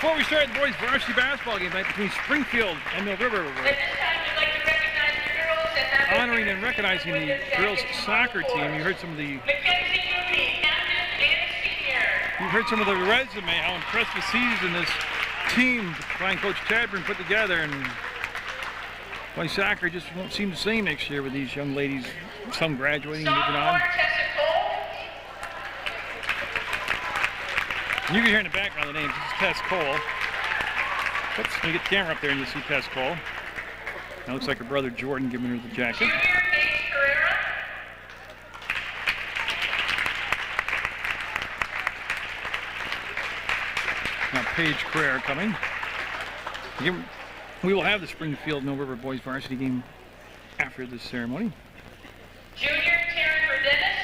Before we start the boys' varsity basketball game tonight between Springfield and Mill River, honoring and recognizing the girls' soccer team. You heard some of the resume, how impressed the season this team, flying Coach Chadburn, put together, and boy, soccer just won't seem the same next year with these young ladies, some graduating and moving on. You can hear in the background the names. This is Tess Cole. Oops, let me get the camera up there and you see Tess Cole. That looks like her brother Jordan giving her the jacket. Now Paige Carrera coming. We will have the Springfield Mill River boys varsity game after this ceremony. Junior Taryn Dennis.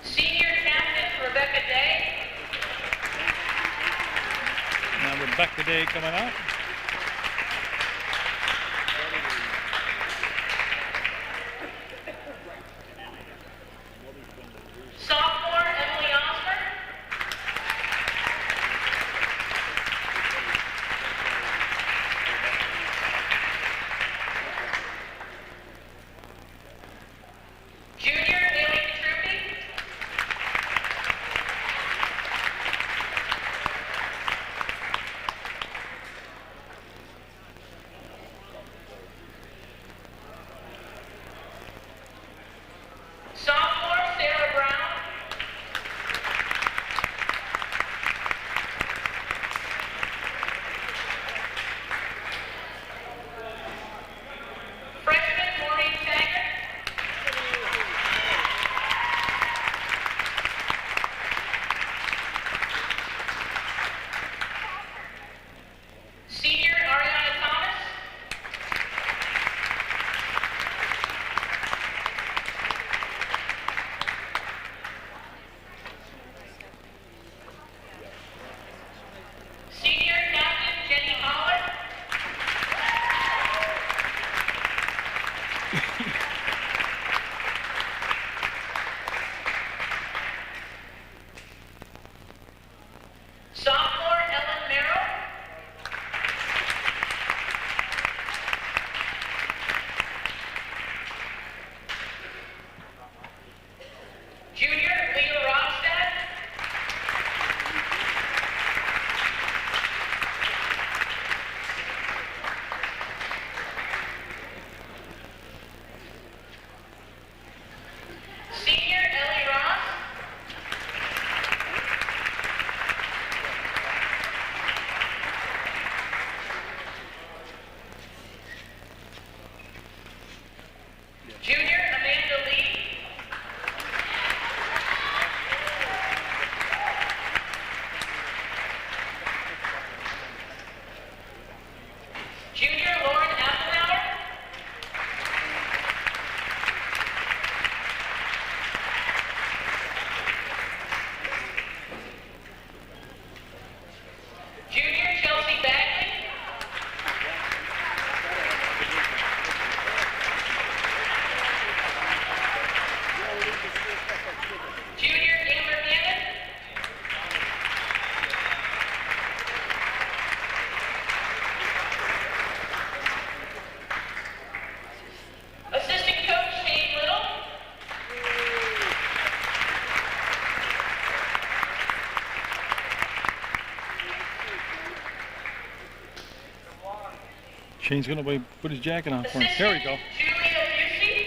Senior captain Rebecca Day. Now Rebecca Day coming out. Shane's going to put his jacket on for him. There we go.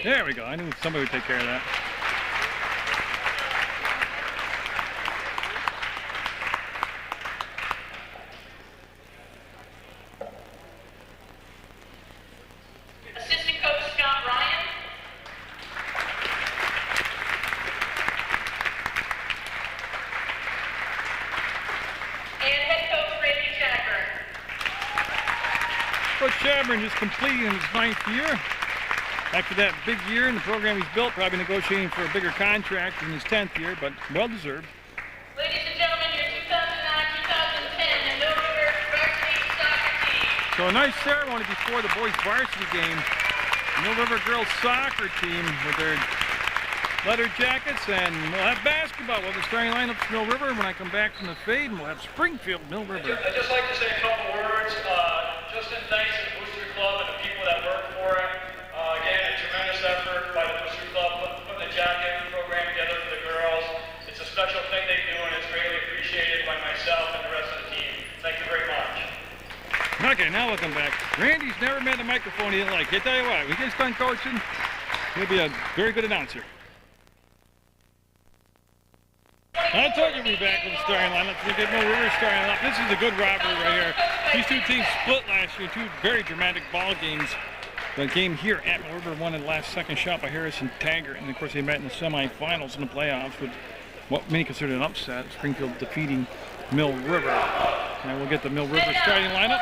There we go. I knew somebody would take care of that. Assistant coach Scott Ryan. And head coach Randy Chadburn. Coach Chadburn just completing his 9th year. After that big year in the program he's built, probably negotiating for a bigger contract in his 10th year, but well deserved. Ladies and gentlemen, your 2009-2010 Munger Varsity soccer team. So a nice ceremony before the boys varsity game. Mill River girls soccer team with their leather jackets, and we'll have basketball. We'll have the starting lineup for Mill River when I come back from the fade, and we'll have Springfield, Mill River. I'd just like to say a couple words. Just in thanks to the Booster Club and the people that work for it. Again, a tremendous effort by the Booster Club putting the jacket program together for the girls. It's a special thing they do, and it's greatly appreciated by myself and the rest of the team. Thank you very much. Okay, now we'll come back. Randy's never met a microphone he didn't like. I tell you what, we get done coaching, he'll be a very good announcer. I told you we'll be back with the starting lineup. We'll get Mill River starting lineup. This is a good rivalry right here. These two teams split last year, two very dramatic ball games. The game here at Mill River won in the last second shot by Harrison Taggart, and of course they met in the semifinals in the playoffs with what many consider an upset, Springfield defeating Mill River. And we'll get the Mill River starting lineup.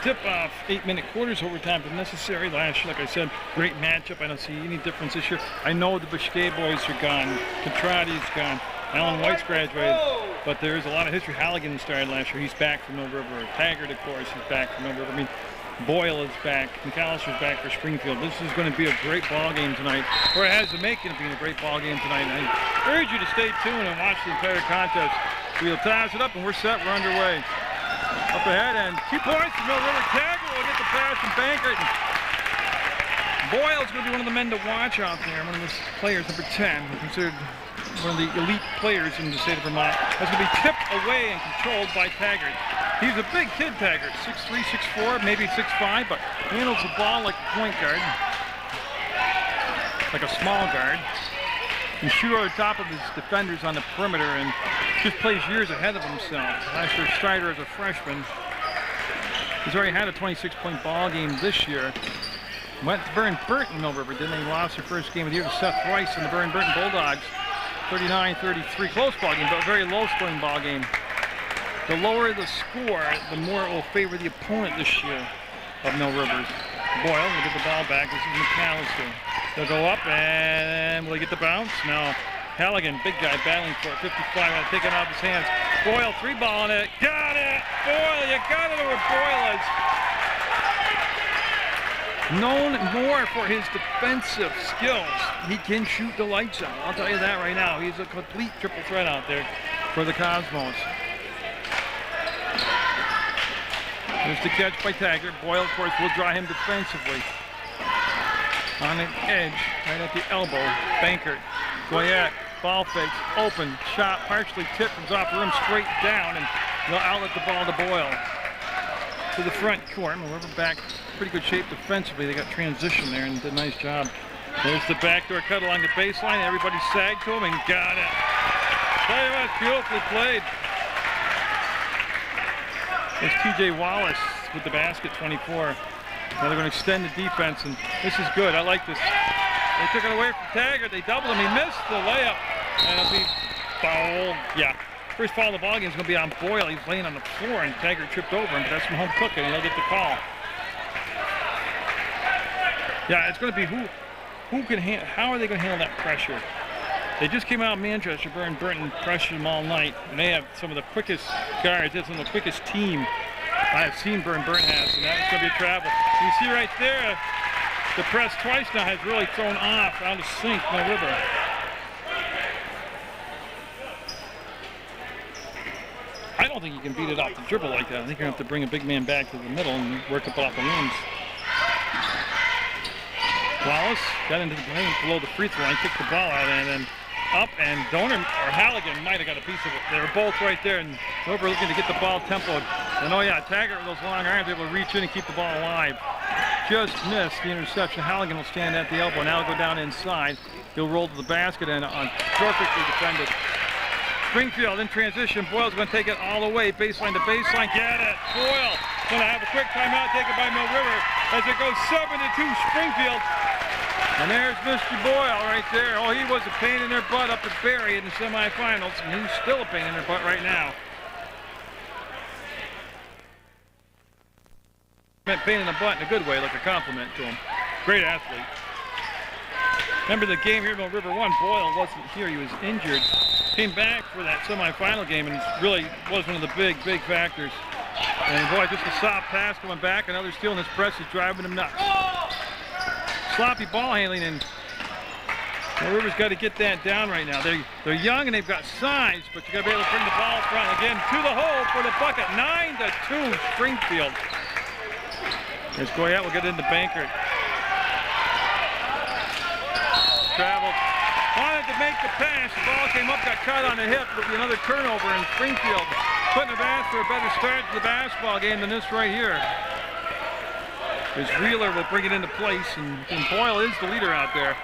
Tip-off, 8-minute quarters, overtime if necessary. Last year, like I said, great matchup. I don't see any difference this year. I know the Biscay boys are gone. Contrati's gone. Alan White's graduated. But there is a lot of history. Halligan started last year. He's back from Mill River. Taggart, of course, is back from Mill River. I mean, Boyle is back. McAllister's back for Springfield. This is going to be a great ball game tonight, or it has the making of being a great ball game tonight. And I urge you to stay tuned and watch the entire contest. We'll toss it up, and we're set. We're underway. Up ahead, and 2 points for Mill River. Taggart will get the pass from Bankert. Boyle's going to be one of the men to watch out there. One of the players, number 10, considered one of the elite players in the state of Vermont. That's going to be tipped away and controlled by Taggart. He's a big kid, Taggart, 6'3", 6'4", maybe 6'5", but handles the ball like a point guard, like a small guard. He shoot over the top of his defenders on the perimeter and just plays years ahead of himself. Last year, Strider as a freshman. He's already had a 26-point ball game this year. Went to Burton, Mill River, didn't they? Lost their first game of the year to Seth Rice and the Burton Bulldogs. 39-33, close ball game, but a very low-scoring ball game. The lower the score, the more it will favor the opponent this year of Mill River's. Boyle will get the ball back. This is McAllister. They'll go up, and will he get the bounce? No. Halligan, big guy, battling for it. 55, going to take it off his hands. Boyle, 3-balling it. Got it! Boyle, you got to know where Boyle is. Known more for his defensive skills. He can shoot the lights out. I'll tell you that right now. He's a complete triple threat out there for the Cosmos. There's the catch by Taggart. Boyle, of course, will draw him defensively. On the edge, right at the elbow. Bankert, Goyette, ball fakes, open, shot, partially tipped, comes off the rim straight down, and they'll outlet the ball to Boyle. To the front court. Mill River back pretty good shape defensively. They got transition there and did a nice job. There's the backdoor cut along the baseline. Everybody sagged to him and got it. Tell you what, beautifully played. There's TJ Wallace with the basket, 24. Now they're going to extend the defense, and this is good. I like this. They took it away from Taggart. They doubled him. He missed the layup. And it'll be foul. Yeah. First foul of the ball game is going to be on Boyle. He's laying on the floor, and Taggart tripped over him, but that's from home cooking, and he'll get the call. Yeah, it's going to be who can handle, how are they going to handle that pressure? They just came out of Manchester. Burton pressured them all night, and they have some of the quickest guards. It's some of the quickest team I have seen Burton has, and that's going to be a travel. You see right there, the press twice now has really thrown off out of sync Mill River. I don't think you can beat it off the dribble like that. I think you're going to have to bring a big man back to the middle and work up off the wings. Wallace got into the lane below the free throw line, kicked the ball out, and then up, and Donor or Halligan might have got a piece of it. They were both right there, and Wilbur looking to get the ball tempoed. And oh yeah, Taggart with those long arms able to reach in and keep the ball alive. Just missed the interception. Halligan will stand at the elbow. Now he'll go down inside. He'll roll to the basket and perfectly defended. Springfield in transition. Boyle's going to take it all the way. Baseline to baseline. Get it. Boyle going to have a quick timeout taken by Mill River as it goes 7-2 Springfield. And there's Mr. Boyle right there. Oh, he was a pain in their butt up at Barry in the semifinals, and he's still a pain in their butt right now. Meant pain in the butt in a good way, like a compliment to him. Great athlete. Remember the game here, Mill River won. Boyle wasn't here. He was injured. Came back for that semifinal game and really was one of the big factors. And boy, just a soft pass coming back. Another steal in this press is driving him nuts. Sloppy ball handling, and Mill River's got to get that down right now. They're young and they've got size, but you got to be able to bring the ball front again to the hole for the bucket. 9-2 Springfield. As Goyette will get into Bankert. Traveled. Wanted to make the pass. The ball came up, got caught on the hip. Will be another turnover, and Springfield couldn't have asked for a better start to the basketball game than this right here. As Wheeler will bring it into place, and Boyle is the leader out there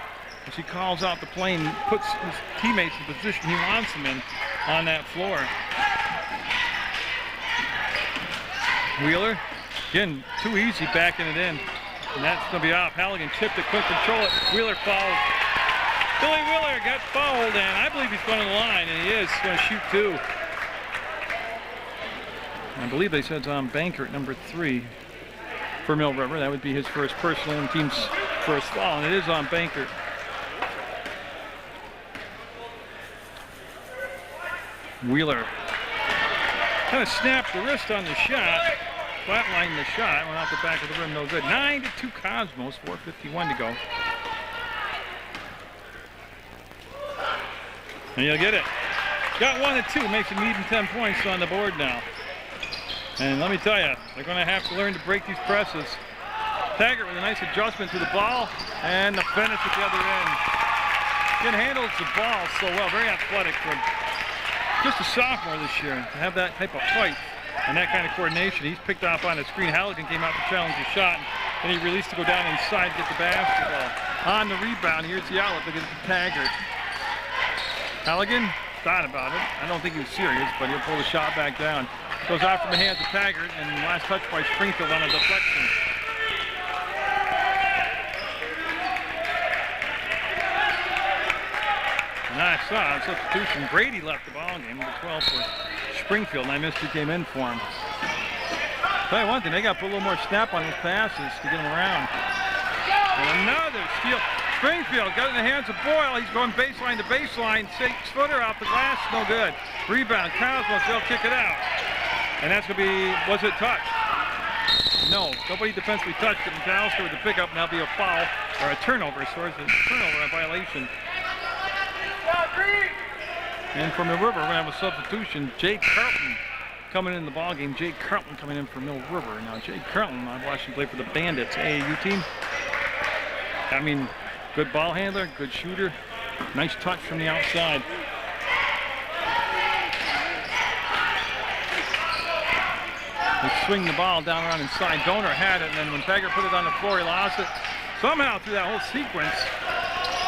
as he calls out the play and puts his teammates in the position he wants them in on that floor. Wheeler, again, too easy backing it in, and that's going to be off. Halligan tipped it, couldn't control it. Wheeler fouled. Billy Wheeler got fouled, and I believe he's going to the line, and he is going to shoot two. I believe they said it's on Bankert, number 3. For Mill River, that would be his first personal and team's first foul, and it is on Bankert. Wheeler kind of snapped the wrist on the shot, flatlined the shot, went off the back of the rim, no good. 9-2 Cosmos, 4:51 to go. And you'll get it. Got 1 and 2, makes it even 10 points on the board now. And let me tell you, they're going to have to learn to break these presses. Taggart with a nice adjustment to the ball, and the finish at the other end. Again, handles the ball so well, very athletic for just a sophomore this year to have that type of fight and that kind of coordination. He's picked off on a screen. Halligan came out to challenge the shot, and he released to go down inside to get the basketball. On the rebound, here's the outlet to get it to Taggart. Halligan thought about it. I don't think he was serious, but he'll pull the shot back down. Goes out from the hands of Taggart, and last touch by Springfield on a deflection. Nice substitution. Brady left the ball game, number 12 for Springfield, and I missed who came in for him. Tell you one thing, they got to put a little more snap on those passes to get them around. And another steal. Springfield got it in the hands of Boyle. He's going baseline to baseline. 6-footer off the glass, no good. Rebound, Cosmos, they'll kick it out. And that's going to be, was it touched? No, nobody defensively touched it. McAllister with the pickup, and that'll be a foul, or a turnover, so it's a turnover, a violation. And from Mill River, we're going to have a substitution. Jake Carlton coming in the ballgame. Jake Carlton coming in for Mill River. Now, Jake Carlton, I've watched him play for the Bandits, AAU team. I mean, good ball handler, good shooter, nice touch from the outside. They swing the ball down around inside. Donor had it, and then when Taggart put it on the floor, he lost it. Somehow through that whole sequence,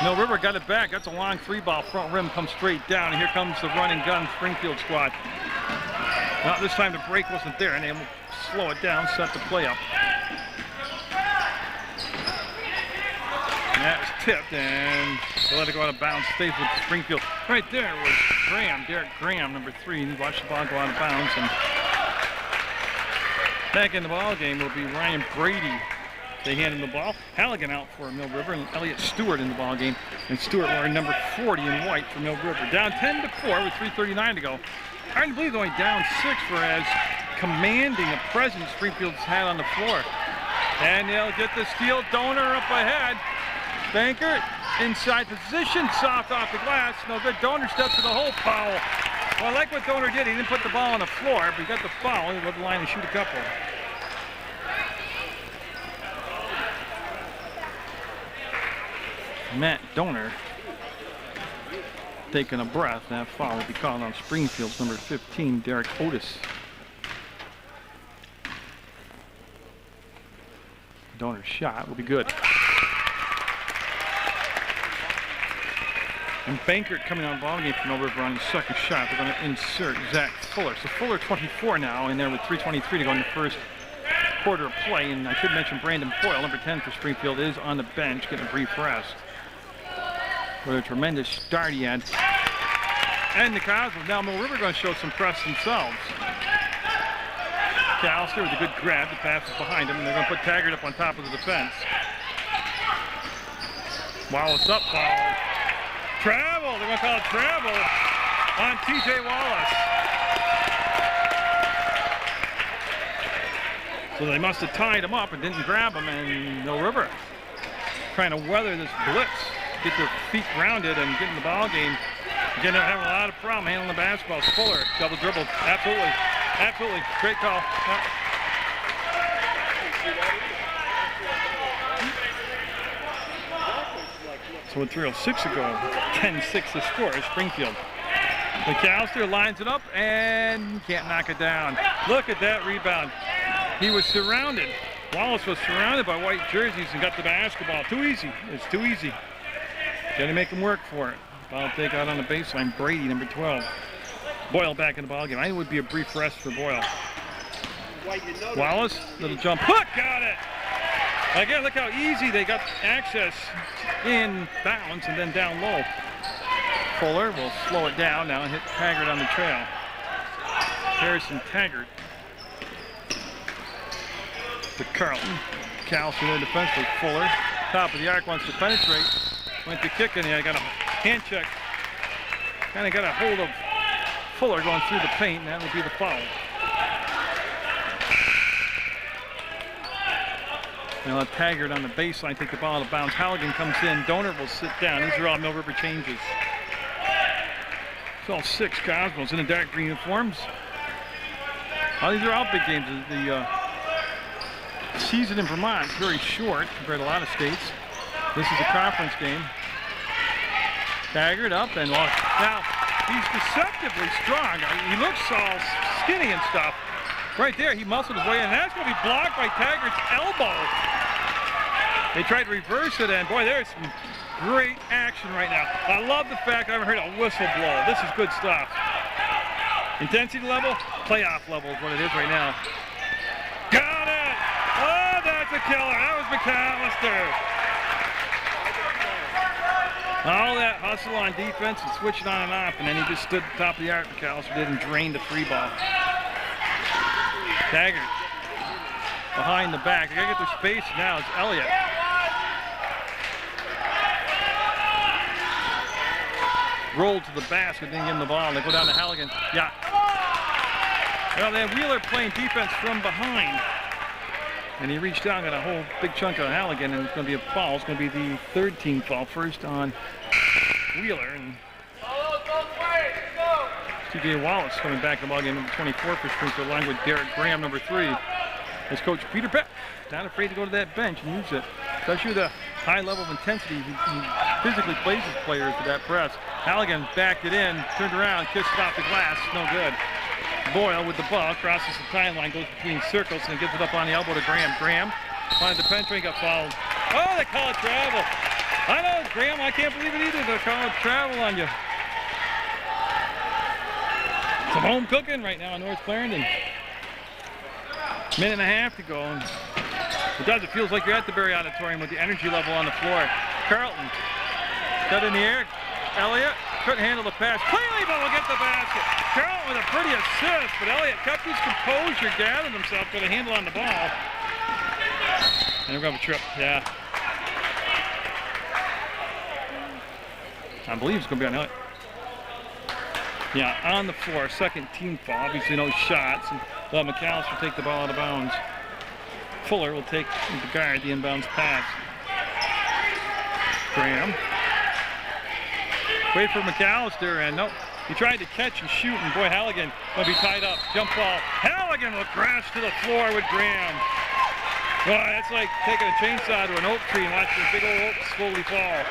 Mill River got it back. That's a long 3-ball. Front rim comes straight down, and here comes the running gun Springfield squad. Not this time the break wasn't there, and they slow it down, set the play up. And that was tipped, and they let it go out of bounds. Stays with Springfield. Right there was Graham, Derek Graham, number 3, and he watched the ball go out of bounds. And back in the ball game will be Ryan Brady. They hand him the ball. Halligan out for Mill River, and Elliott Stewart in the ball game. And Stewart wearing number 40 in white for Mill River. Down 10-4 with 3:39 to go. Hard to believe they're only down 6 for as commanding a presence Springfield's had on the floor. And they'll get the steal. Donor up ahead. Bankert inside position, soft off the glass. No good. Donor steps to the hole. Foul. Well, I like what Donor did. He didn't put the ball on the floor, but he got the foul. He'll go to the line and shoot a couple. Matt Donor taking a breath. That foul will be called on Springfield's number 15, Derek Otis. Donor's shot will be good. And Bankert coming on ball game from Mill River on his second shot. They're going to insert Zach Fuller. So Fuller 24 now in there with 3:23 to go in the first quarter of play. And I should mention Brandon Boyle, number 10 for Springfield, is on the bench getting a brief rest. What a tremendous start he had. And the Cosmos, now Mill River going to show some press themselves. Callister with a good grab, the pass is behind him, and they're going to put Taggart up on top of the defense. Wallace up, foul. Travel, they're going to call it travel on TJ Wallace. So they must have tied him up and didn't grab him, and Mill River trying to weather this blitz, get their feet grounded and get in the ball game. Again, they're having a lot of problem handling the basketball. Fuller, double dribble, absolutely, absolutely, great call. Yeah. So with 3:06 to go, 10-6 the score is Springfield. McAllister lines it up and can't knock it down. Look at that rebound. He was surrounded. Wallace was surrounded by white jerseys and got the basketball. Too easy. It's too easy. Got to make him work for it. Ball take out on the baseline. Brady, number 12. Boyle back in the ballgame. I think it would be a brief rest for Boyle. Wallace, little jump hook, got it. Again, look how easy they got access in bounds and then down low. Fuller will slow it down now and hit Taggart on the trail. Harrison Taggart. To Carlton. Callister there defensively. Fuller, top of the arc, wants to penetrate. Went to kick in there. Got a hand check. Kind of got a hold of Fuller going through the paint, and that would be the foul. They'll have Taggart on the baseline, take the ball out of bounds. Halligan comes in. Donor will sit down. These are all Mill River changes. It's all 6 Cosmos in the dark green uniforms. These are all big games. The season in Vermont is very short compared to a lot of states. This is a conference game. Taggart up and lost. Now, he's deceptively strong. He looks all skinny and stuff. Right there, he muscled his way in. That's going to be blocked by Taggart's elbow. They tried to reverse it, and boy, there's some great action right now. I love the fact I haven't heard a whistle blow. This is good stuff. Intensity level, playoff level is what it is right now. Got it! Oh, that's a killer. That was McAllister. All that hustle on defense and switching on and off, and then he just stood at the top of the arc. McAllister did and drained the free ball. Taggart behind the back. They gotta get their space now. It's Elliott. Rolled to the basket, didn't give him the ball. They go down to Halligan. Yeah. Well, they have Wheeler playing defense from behind. And he reached down, got a whole big chunk of Halligan, and it's going to be a foul. It's going to be the third team foul. First on Wheeler. And TJ Wallace coming back in the ballgame, number 24 for Springfield, along with Derek Graham, number 3. As Coach Peter Peck, not afraid to go to that bench and use it. Especially the high level of intensity he physically plays his players with that press. Halligan backed it in, turned around, kissed it off the glass, no good. Boyle with the ball, crosses the timeline, goes between circles, and gives it up on the elbow to Graham. Graham wanted to penetrate, got fouled. Oh, they call it travel. I know, Graham, I can't believe it either. They're calling travel on you. Some home cooking right now in North Clarendon. Minute and a half to go. And it does, it feels like you're at the Berry Auditorium with the energy level on the floor. Carlton got in the air. Elliott couldn't handle the pass. Cleanly, but will get the basket. Carlton with a pretty assist, but Elliott kept his composure, gathered himself, got a handle on the ball. And we're going to have a trip, yeah. I believe it's going to be on Elliott. Yeah, on the floor, second team foul. Obviously no shots. And McAllister take the ball out of bounds. Fuller will take the guard the inbounds pass. Graham. Wait for McAllister, and nope. He tried to catch and shoot, and boy, Halligan will be tied up. Jump ball. Halligan will crash to the floor with Graham. Boy, that's like taking a chainsaw to an oak tree and watching a big old oak slowly fall.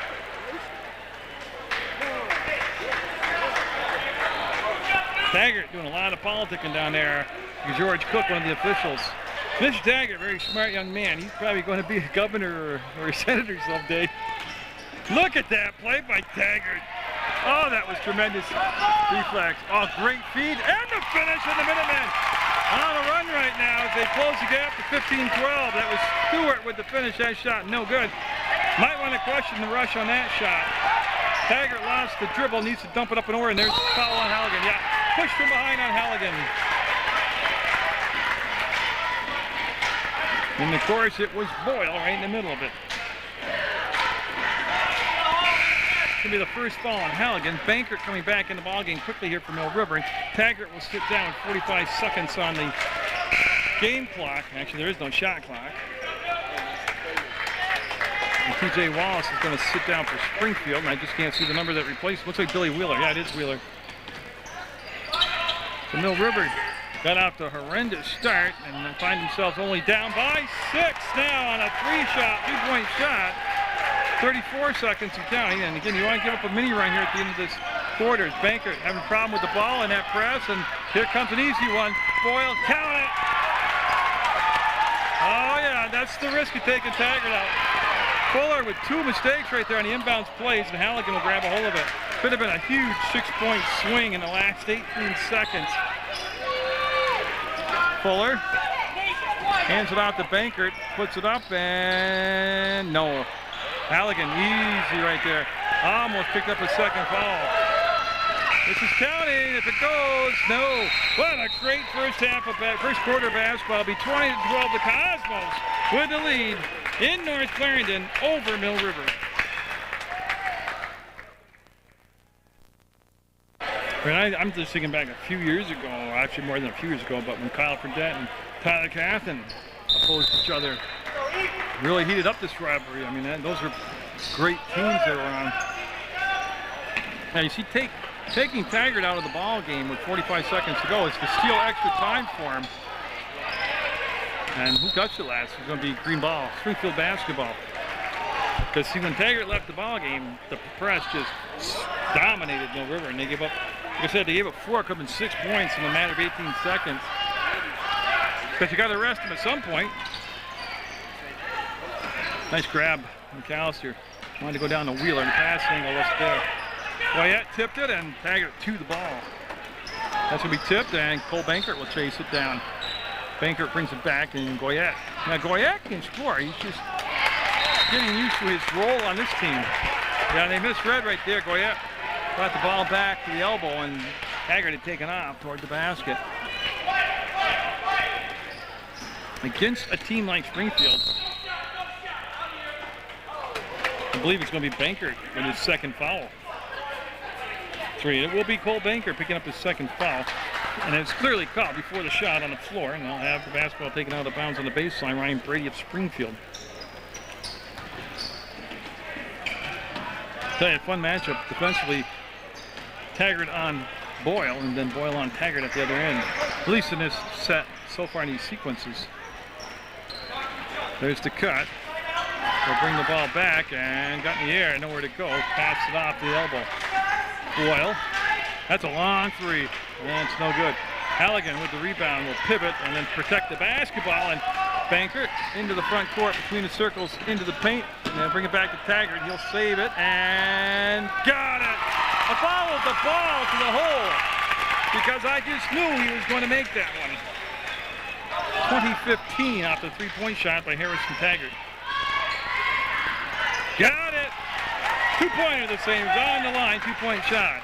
Taggart doing a lot of politicking down there. George Cook, one of the officials. Mr. Taggart, very smart young man. He's probably going to be a governor or a senator someday. Look at that play by Taggart. Oh, that was tremendous reflex. Oh, great feed and the finish in the Minutemen. On a run right now as they close the gap to 15-12. That was Stewart with the finish. That shot no good. Might want to question the rush on that shot. Taggart lost the dribble, needs to dump it up and over, and there's the foul on Halligan. Yeah, push from behind on Halligan. And of course, it was Boyle right in the middle of it. It's going to be the first foul on Halligan. Bankert coming back in the ballgame quickly here for Mill River. Taggart will sit down with 45 seconds on the game clock. Actually, there is no shot clock. And TJ Wallace is going to sit down for Springfield, and I just can't see the number that replaced. Looks like Billy Wheeler. Yeah, it is Wheeler. So Mill River got off to a horrendous start and find themselves only down by 6 now on a three-point shot. 34 seconds and counting, and again, you want to give up a mini run here at the end of this quarter. Bankert having a problem with the ball in that press, and here comes an easy one. Boyle, count it! Oh yeah, that's the risk of taking Taggart out. Fuller with 2 mistakes right there on the inbounds plays, and Halligan will grab a hold of it. Could have been a huge 6-point swing in the last 18 seconds. Fuller hands it out to Bankert, puts it up, and no. Halligan, easy right there. Almost picked up a second foul. This is counting. If it goes, no. What a great first quarter basketball. It'll be 20-12. The Cosmos with the lead in North Clarendon over Mill River. I'm just thinking back a few years ago, actually more than a few years ago, but when Kyle Fredette and Tyler Cathan opposed each other. Really heated up this rivalry. I mean, those are great teams that were on. Now you see taking Taggart out of the ball game with 45 seconds to go is to steal extra time for him. And who touched it last? It's going to be green ball, Springfield basketball. Because see, when Taggart left the ball game, the press just dominated Mill River, and they gave up. Like I said, they gave up 4, could have been 6 points in a matter of 18 seconds. Because you got to arrest them at some point. Nice grab, McAllister. Wanted to go down to Wheeler, and the pass angle was there. Goyette tipped it, and Taggart to the ball. That's going to be tipped, and Cole Bankert will chase it down. Bankert brings it back, and Goyette. Now, Goyette can score. He's just getting used to his role on this team. Yeah, they misread right there. Goyette brought the ball back to the elbow, and Taggart had taken off toward the basket. Against a team like Springfield, I believe it's going to be Bankert with his second foul. 3. It will be Cole Bankert picking up his second foul. And it's clearly caught before the shot on the floor. And they'll have the basketball taken out of bounds on the baseline. Ryan Brady of Springfield. Tell you, a fun matchup defensively. Taggart on Boyle, and then Boyle on Taggart at the other end. At least in this set so far in these sequences. There's the cut. They'll bring the ball back and got in the air, nowhere to go. Pass it off the elbow. Boyle. That's a long 3, and it's no good. Halligan with the rebound will pivot and then protect the basketball, and Bankert into the front court between the circles into the paint, and then bring it back to Taggart. He'll save it and got it. I followed the ball to the hole because I just knew he was going to make that one. 2015 off the 3-point shot by Harrison Taggart. Got it. 2-pointer the same. It's on the line. 2-point shot.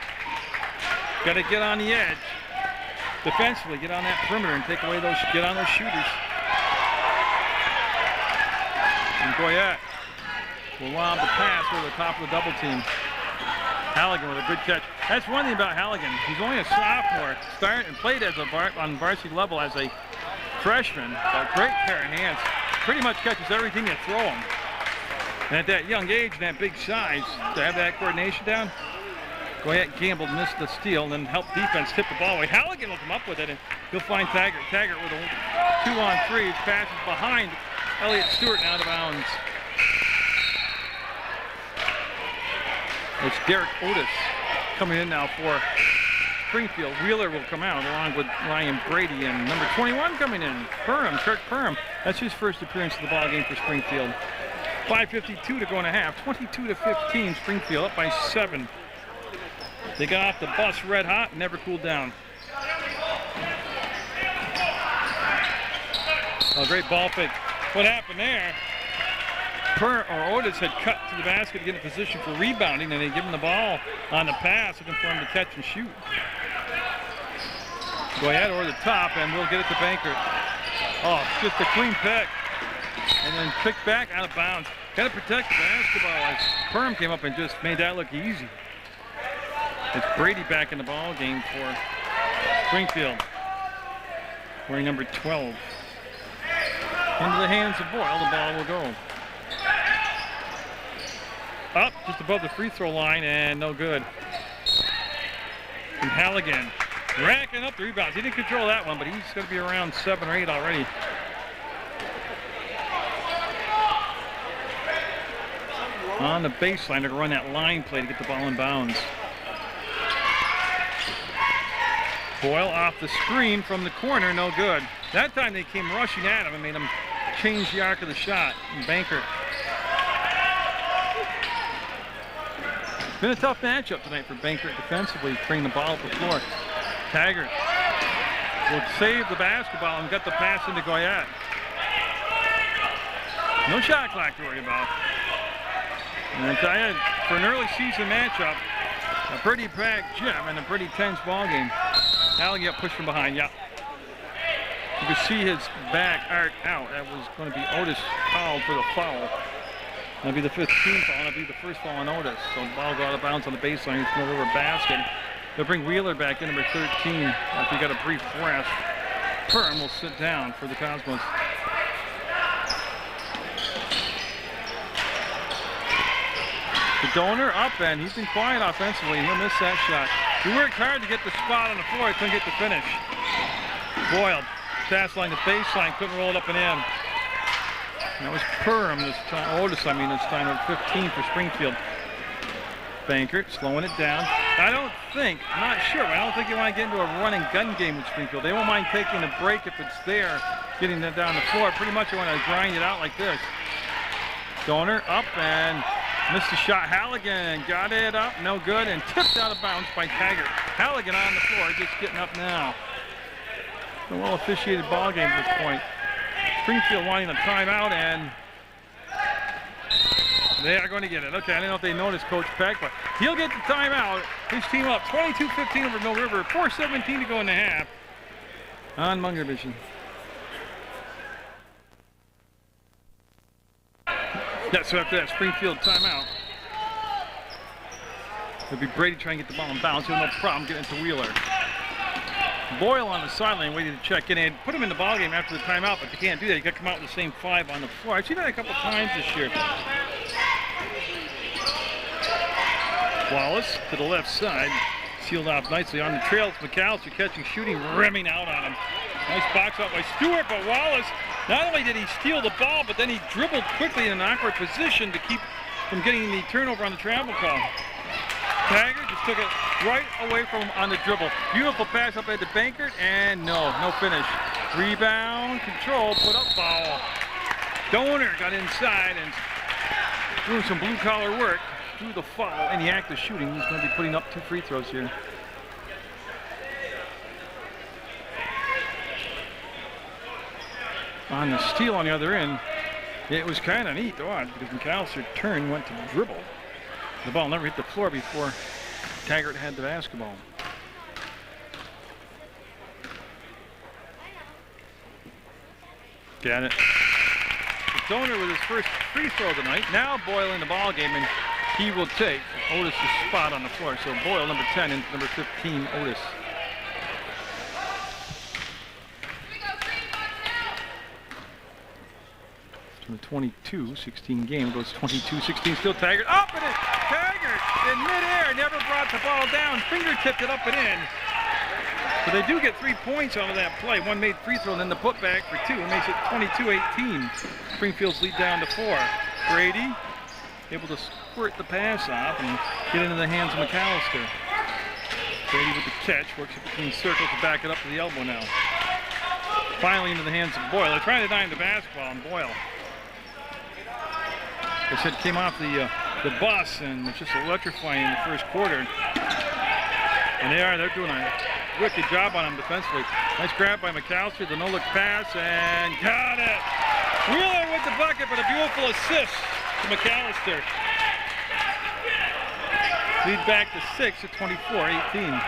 Got to get on the edge. Defensively, get on that perimeter and take away those, get on those shooters. And Goyette will lob the pass over the top of the double team. Halligan with a good catch. That's one thing about Halligan. He's only a sophomore. Started and played as on varsity level as a freshman. A great pair of hands. Pretty much catches everything you throw him. And at that young age and that big size, to have that coordination down, Goyette gambled, missed the steal, and then helped defense tip the ball away. Halligan will come up with it, and he'll find Taggart. Taggart with a 2-on-3, passes behind Elliott Stewart and out of bounds. It's Derek Otis coming in now for Springfield. Wheeler will come out along with Ryan Brady, and number 21 coming in, Kirk Perham. That's his first appearance of the ball game for Springfield. 5:52 to go in a half. 22-15. Springfield up by 7. They got off the bus red hot and never cooled down. Oh, great ball fake. What happened there? Otis had cut to the basket to get in position for rebounding, and they give him the ball on the pass, looking for him to catch and shoot. Go ahead over the top, and we'll get it to Bankert. Oh, just a clean pick. And then picked back out of bounds. Got to protect the basketball as Perm came up and just made that look easy. It's Brady back in the ball game for Springfield, wearing number 12. Into the hands of Boyle, the ball will go. Up just above the free throw line and no good. And Halligan racking up the rebounds. He didn't control that one, but he's going to be around 7 or 8 already. On the baseline, they're going to run that line play to get the ball in bounds. Boyle off the screen from the corner, no good. That time they came rushing at him and made him change the arc of the shot. And Bankert. It's been a tough matchup tonight for Bankert defensively, bringing the ball up the floor. Taggart will save the basketball and get the pass into Goyette. No shot clock to worry about. And I tell you, for an early season matchup, a pretty packed gym and a pretty tense ball game. Halligan pushed from behind, yeah. You can see his back arc out. That was going to be Otis called for the foul. That'll be the 15th foul, and that'll be the first foul on Otis. So the ball go out of bounds on the baseline. It's no over basket. They'll bring Wheeler back in, number 13. After he got a brief rest, Perm will sit down for the Cosmos. The Donor up, and he's been quiet offensively, and he'll miss that shot. He worked hard to get the spot on the floor. He couldn't get the finish. Boyle, pass line to baseline, couldn't roll it up and in. That was Perham this time, Otis, this time, at 15 for Springfield. Bankert slowing it down. I'm not sure, but I don't think you want to get into a run and gun game with Springfield. They won't mind taking a break if it's there, getting it down the floor. Pretty much you want to grind it out like this. Donor up and missed the shot. Halligan got it up, no good, and tipped out of bounds by Taggart. Halligan on the floor, just getting up now. A well-officiated ball game at this point. Springfield wanting a timeout, and they are going to get it. Okay, I don't know if they noticed Coach Peck, but he'll get the timeout. His team up 22-15 over Mill River. 4:17 to go in the half on Munger Vision. Yeah, so after that Springfield timeout, it'll be Brady trying to get the ball in bounds. He'll have no problem getting into Wheeler. Boyle on the sideline waiting to check in and put him in the ballgame after the timeout, but they can't do that. You got to come out with the same 5 on the floor. I've seen that a couple times this year. Wallace to the left side, sealed off nicely on the trail. It's McAllister catching, shooting, rimming out on him. Nice box out by Stewart, but Wallace, not only did he steal the ball, but then he dribbled quickly in an awkward position to keep from getting the turnover on the travel call. Taggart just took it right away from him on the dribble. Beautiful pass up at the Bankert, and no finish. Rebound, control, put up, foul. Donor got inside and doing some blue-collar work. Through the foul and the act of shooting. He's going to be putting up 2 free throws here. On the steal on the other end, it was kind of neat to watch because McAllister turned, went to dribble. The ball never hit the floor before Taggart had the basketball. Got it. The Donor with his first free throw of the night. Now Boyle in the ball game, and he will take Otis' spot on the floor. So Boyle, number 10, and number 15, Otis. From the 22-16 game, goes 22-16, still Taggart. Up and in! Taggart in midair, never brought the ball down, fingertipped it up and in. So they do get 3 points out of that play. One made free throw and then the putback for 2. It makes it 22-18. Springfield's lead down to 4. Brady able to squirt the pass off and get into the hands of McAllister. Brady with the catch, works it between circles to back it up to the elbow now. Finally into the hands of Boyle. They're trying to dime the basketball on Boyle. They said came off the bus and was just electrifying in the first quarter. And they're doing a wicked job on him defensively. Nice grab by McAllister, the no-look pass, and got it! Wheeler with the bucket, but a beautiful assist to McAllister. Lead back to 6 at 24-18.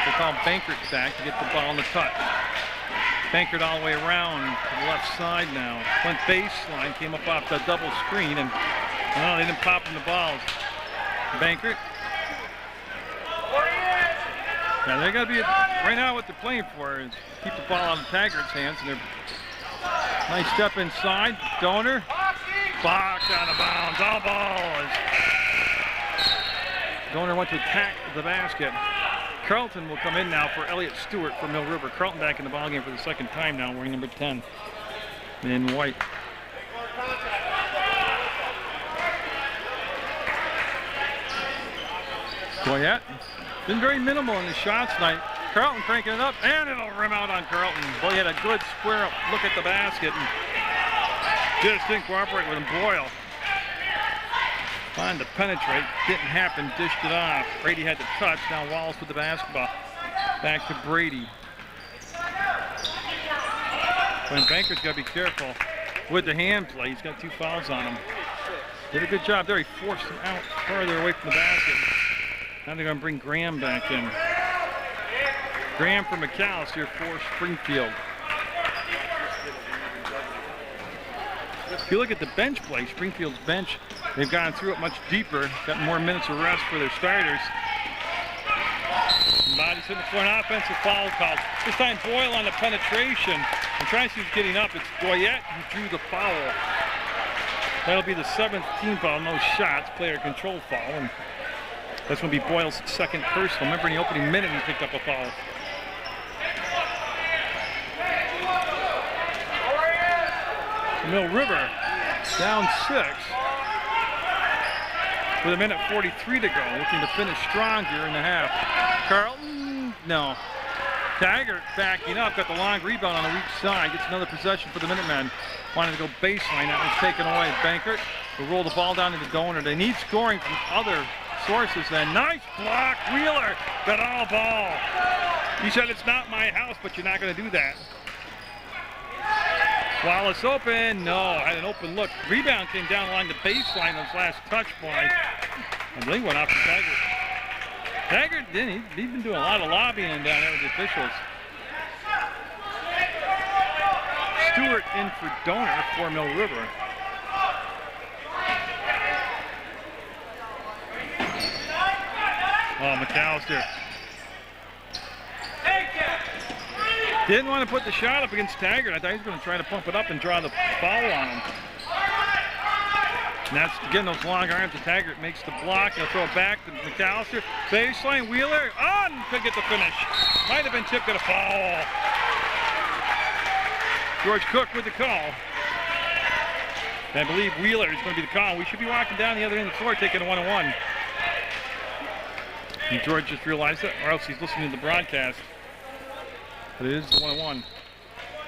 They call Bankert back to get the ball in the touch. Bankert all the way around to the left side now. Went baseline, came up off the double screen, and no, they didn't pop in the balls. Bankert. Now they're going to be, right now what they're playing for is keep the ball out of Taggart's hands. And they're, nice step inside. Donor. Box out of bounds. All balls. Donor went to attack the basket. Carlton will come in now for Elliott Stewart for Mill River. Carlton back in the ballgame for the second time now, wearing number 10 in white. Goyette been very minimal in his shots tonight. Carlton cranking it up, and it'll rim out on Carlton. Boy, he had a good square up look at the basket and just didn't cooperate with him. Boyle trying to penetrate, didn't happen, dished it off. Brady had the touch, now Wallace with the basketball. Back to Brady. When Banker's got to be careful with the hand play. He's got 2 fouls on him. Did a good job there. He forced him out further away from the basket. Now they're going to bring Graham back in. Graham for McAllister for Springfield. If you look at the bench play, Springfield's bench, they've gone through it much deeper, got more minutes of rest for their starters. Bodies hitting the floor, an offensive foul called. This time Boyle on the penetration. And trying to see who's getting up. It's Goyette who drew the foul. That'll be the 7th team foul, no shots, player control foul. And that's going to be Boyle's second personal. Remember in the opening minute he picked up a foul. Mill River down 6 with 1:43 to go, looking to finish strong here in the half. Carlton, no. Taggart backing up, got the long rebound on the weak side, gets another possession for the Minutemen. Wanted to go baseline, that was taken away. Bankert will roll the ball down to the Donor. They need scoring from other sources then. Nice block, Wheeler, got all ball. He said it's not my house, but you're not going to do that. Wallace open, no, had an open look. Rebound came down along the baseline on his last touch by, I believe went off to Taggart. Taggart, he's been doing a lot of lobbying down there with the officials. Stewart in for Donor for Mill River. Oh, McAllister. Didn't want to put the shot up against Taggart. I thought he was going to try to pump it up and draw the foul on him. And that's, again, those long arms of Taggart makes the block. He'll throw it back to McAllister. Baseline, Wheeler, on, could get the finish. Might have been tipped at a foul. George Cook with the call. I believe Wheeler is going to be the call. We should be walking down the other end of the floor taking a 1-on-1. And George just realized it, or else he's listening to the broadcast. But it is the 1-on-1. And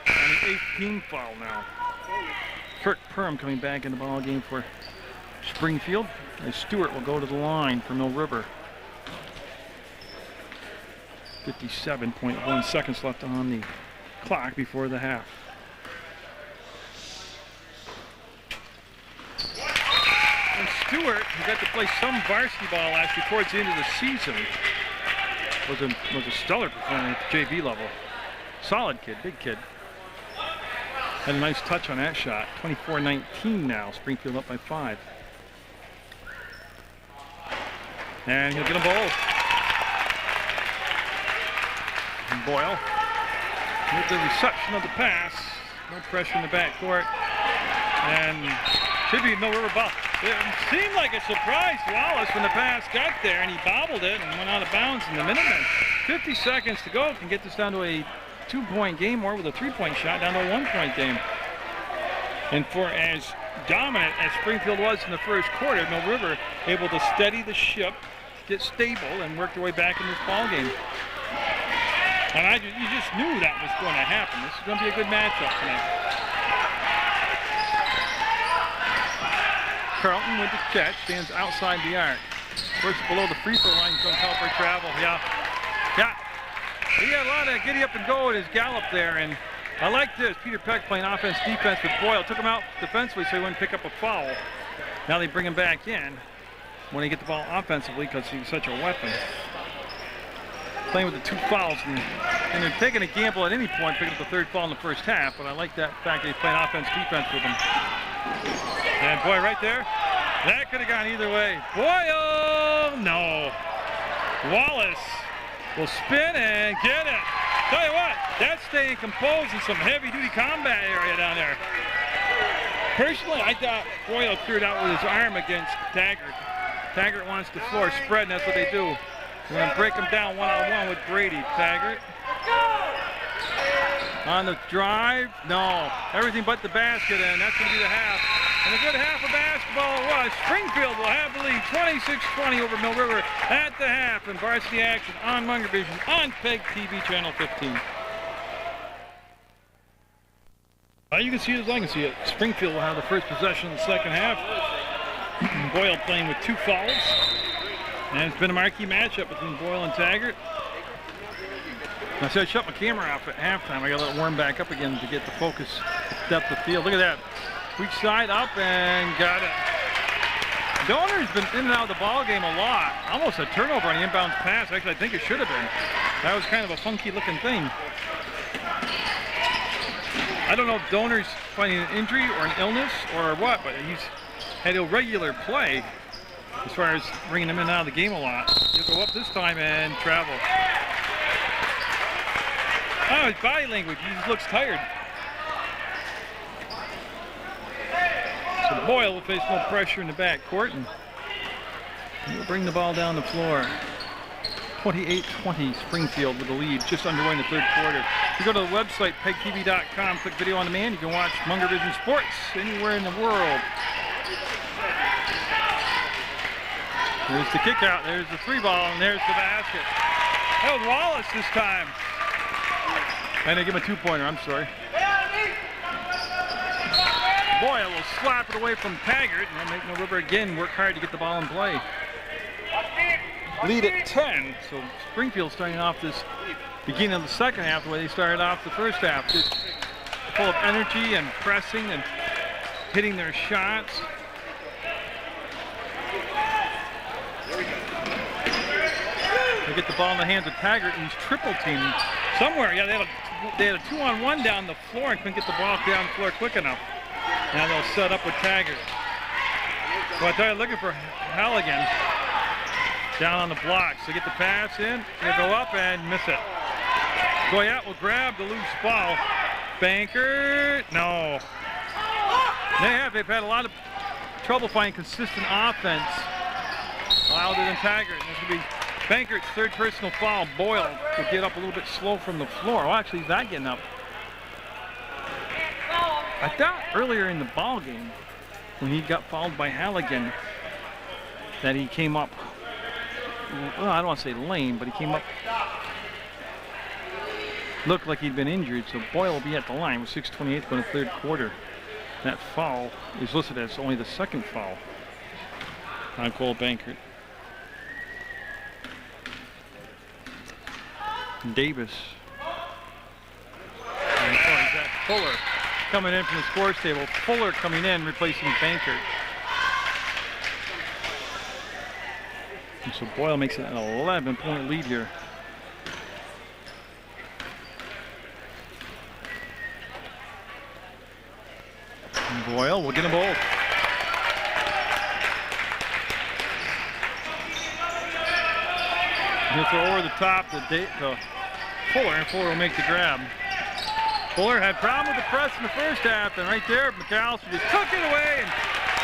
the 18th foul now. Kirk Perm coming back in the ball game for Springfield. And Stewart will go to the line for Mill River. 57.1 seconds left on the clock before the half. And Stewart, who got to play some varsity ball last year towards the end of the season, was a stellar performer at the JV level. Solid kid, big kid. Had a nice touch on that shot. 24-19 now. Springfield up by 5. And he'll get them both. And Boyle with the reception of the pass. No pressure in the backcourt. And should be Mill River ball. It seemed like a surprise to Wallace when the pass got there, and he bobbled it and went out of bounds in the Minutemen. 50 seconds to go. Can get this down to a 2-point game, or with a 3-point shot down to a 1-point game. And for as dominant as Springfield was in the first quarter, Mill River able to steady the ship, get stable, and work their way back in this ball game. And you just knew that was going to happen. This is going to be a good matchup tonight. Carlton with the catch, stands outside the arc. First below the free throw line, going to help her travel. Yeah. He had a lot of giddy up and go in his gallop there, and I like this. Peter Peck playing offense, defense with Boyle. Took him out defensively so he wouldn't pick up a foul. Now they bring him back in when they get the ball offensively because he's such a weapon. Playing with the 2 fouls, and they're taking a gamble at any point, picking up the 3rd foul in the first half, but I like that fact that he's playing offense, defense with him. And boy, right there, that could have gone either way. Boyle, no. Wallace will spin and get it. Tell you what, that's staying composed in some heavy-duty combat area down there. Personally, I thought Boyle cleared out with his arm against Taggart. Taggart wants the floor spread, and that's what they do. We're going to break him down one-on-one with Brady. Taggart on the drive. No, everything but the basket, and that's going to be the half. And a good half of basketball it was. Springfield will have the lead 26-20 over Mill River at the half in varsity action on Munger Vision on PEGTV Channel 15. You can see it as I can see it. Springfield will have the first possession in the second half. Boyle playing with 2 fouls. And it's been a marquee matchup between Boyle and Taggart. I said I shut my camera off at halftime. I got to let it warm back up again to get the focus, depth of field. Look at that. Weak side up and got it. Donner's been in and out of the ball game a lot. Almost a turnover on the inbounds pass. Actually, I think it should have been. That was kind of a funky looking thing. I don't know if Donner's fighting an injury or an illness or what, but he's had irregular play as far as bringing him in and out of the game a lot. He'll go up this time and travel. Oh, his body language, he just looks tired. So Boyle will face no pressure in the back court, and he'll bring the ball down the floor. 28-20 Springfield with the lead, just underway in the 3rd quarter. If you go to the website, PEGTV.com, click video on demand, you can watch Munger Vision Sports anywhere in the world. There's the kick out, there's the 3-ball, and there's the basket. That was Wallace this time. And they give him a 2-pointer, I'm sorry. Boyle will slap it away from Taggart, and they'll make Mill River again work hard to get the ball in play. Lead at 10, so Springfield starting off this beginning of the second half the way they started off the first half. Just full of energy and pressing and hitting their shots. They get the ball in the hands of Taggart, and he's triple teamed somewhere. Yeah, they had a 2-on-1 down the floor and couldn't get the ball down the floor quick enough. Now they'll set up with Taggart. So I tell you, looking for Halligan down on the blocks. They get the pass in, they go up and miss it. Goyette will grab the loose ball. Banker, no. They've had a lot of trouble finding consistent offense other than Taggart. And this will be Banker's 3rd personal foul. Boyle will get up a little bit slow from the floor. Well, actually, he's not getting up. I thought earlier in the ball game, when he got fouled by Halligan, that he came up, well, I don't want to say lame, but he came up, looked like he'd been injured, so Boyle will be at the line with 6:28 in the 3rd quarter. That foul is listed as only the 2nd foul on Cole Bankert. Davis. And he's got Fuller coming in from the scores table. Fuller coming in, replacing Bankert. And so Boyle makes it an 11-point lead here. And Boyle will get them both. He'll throw over the top to Fuller, and Fuller will make the grab. Fuller had problem with the press in the first half, and right there, McAllister just took it away, and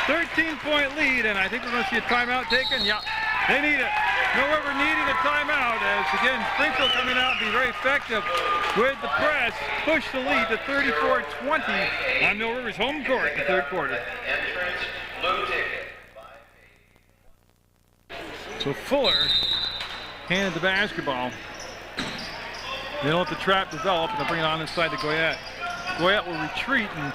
13-point lead, and I think we're going to see a timeout taken. Yeah, they need it. Mill River needing a timeout as, again, Springfield coming out and be very effective with the press. Push the lead to 34-20 on Mill River's home court in the third quarter. So Fuller handed the basketball. They don't let the trap develop, and they'll bring it on inside to Goyette. Goyette will retreat, and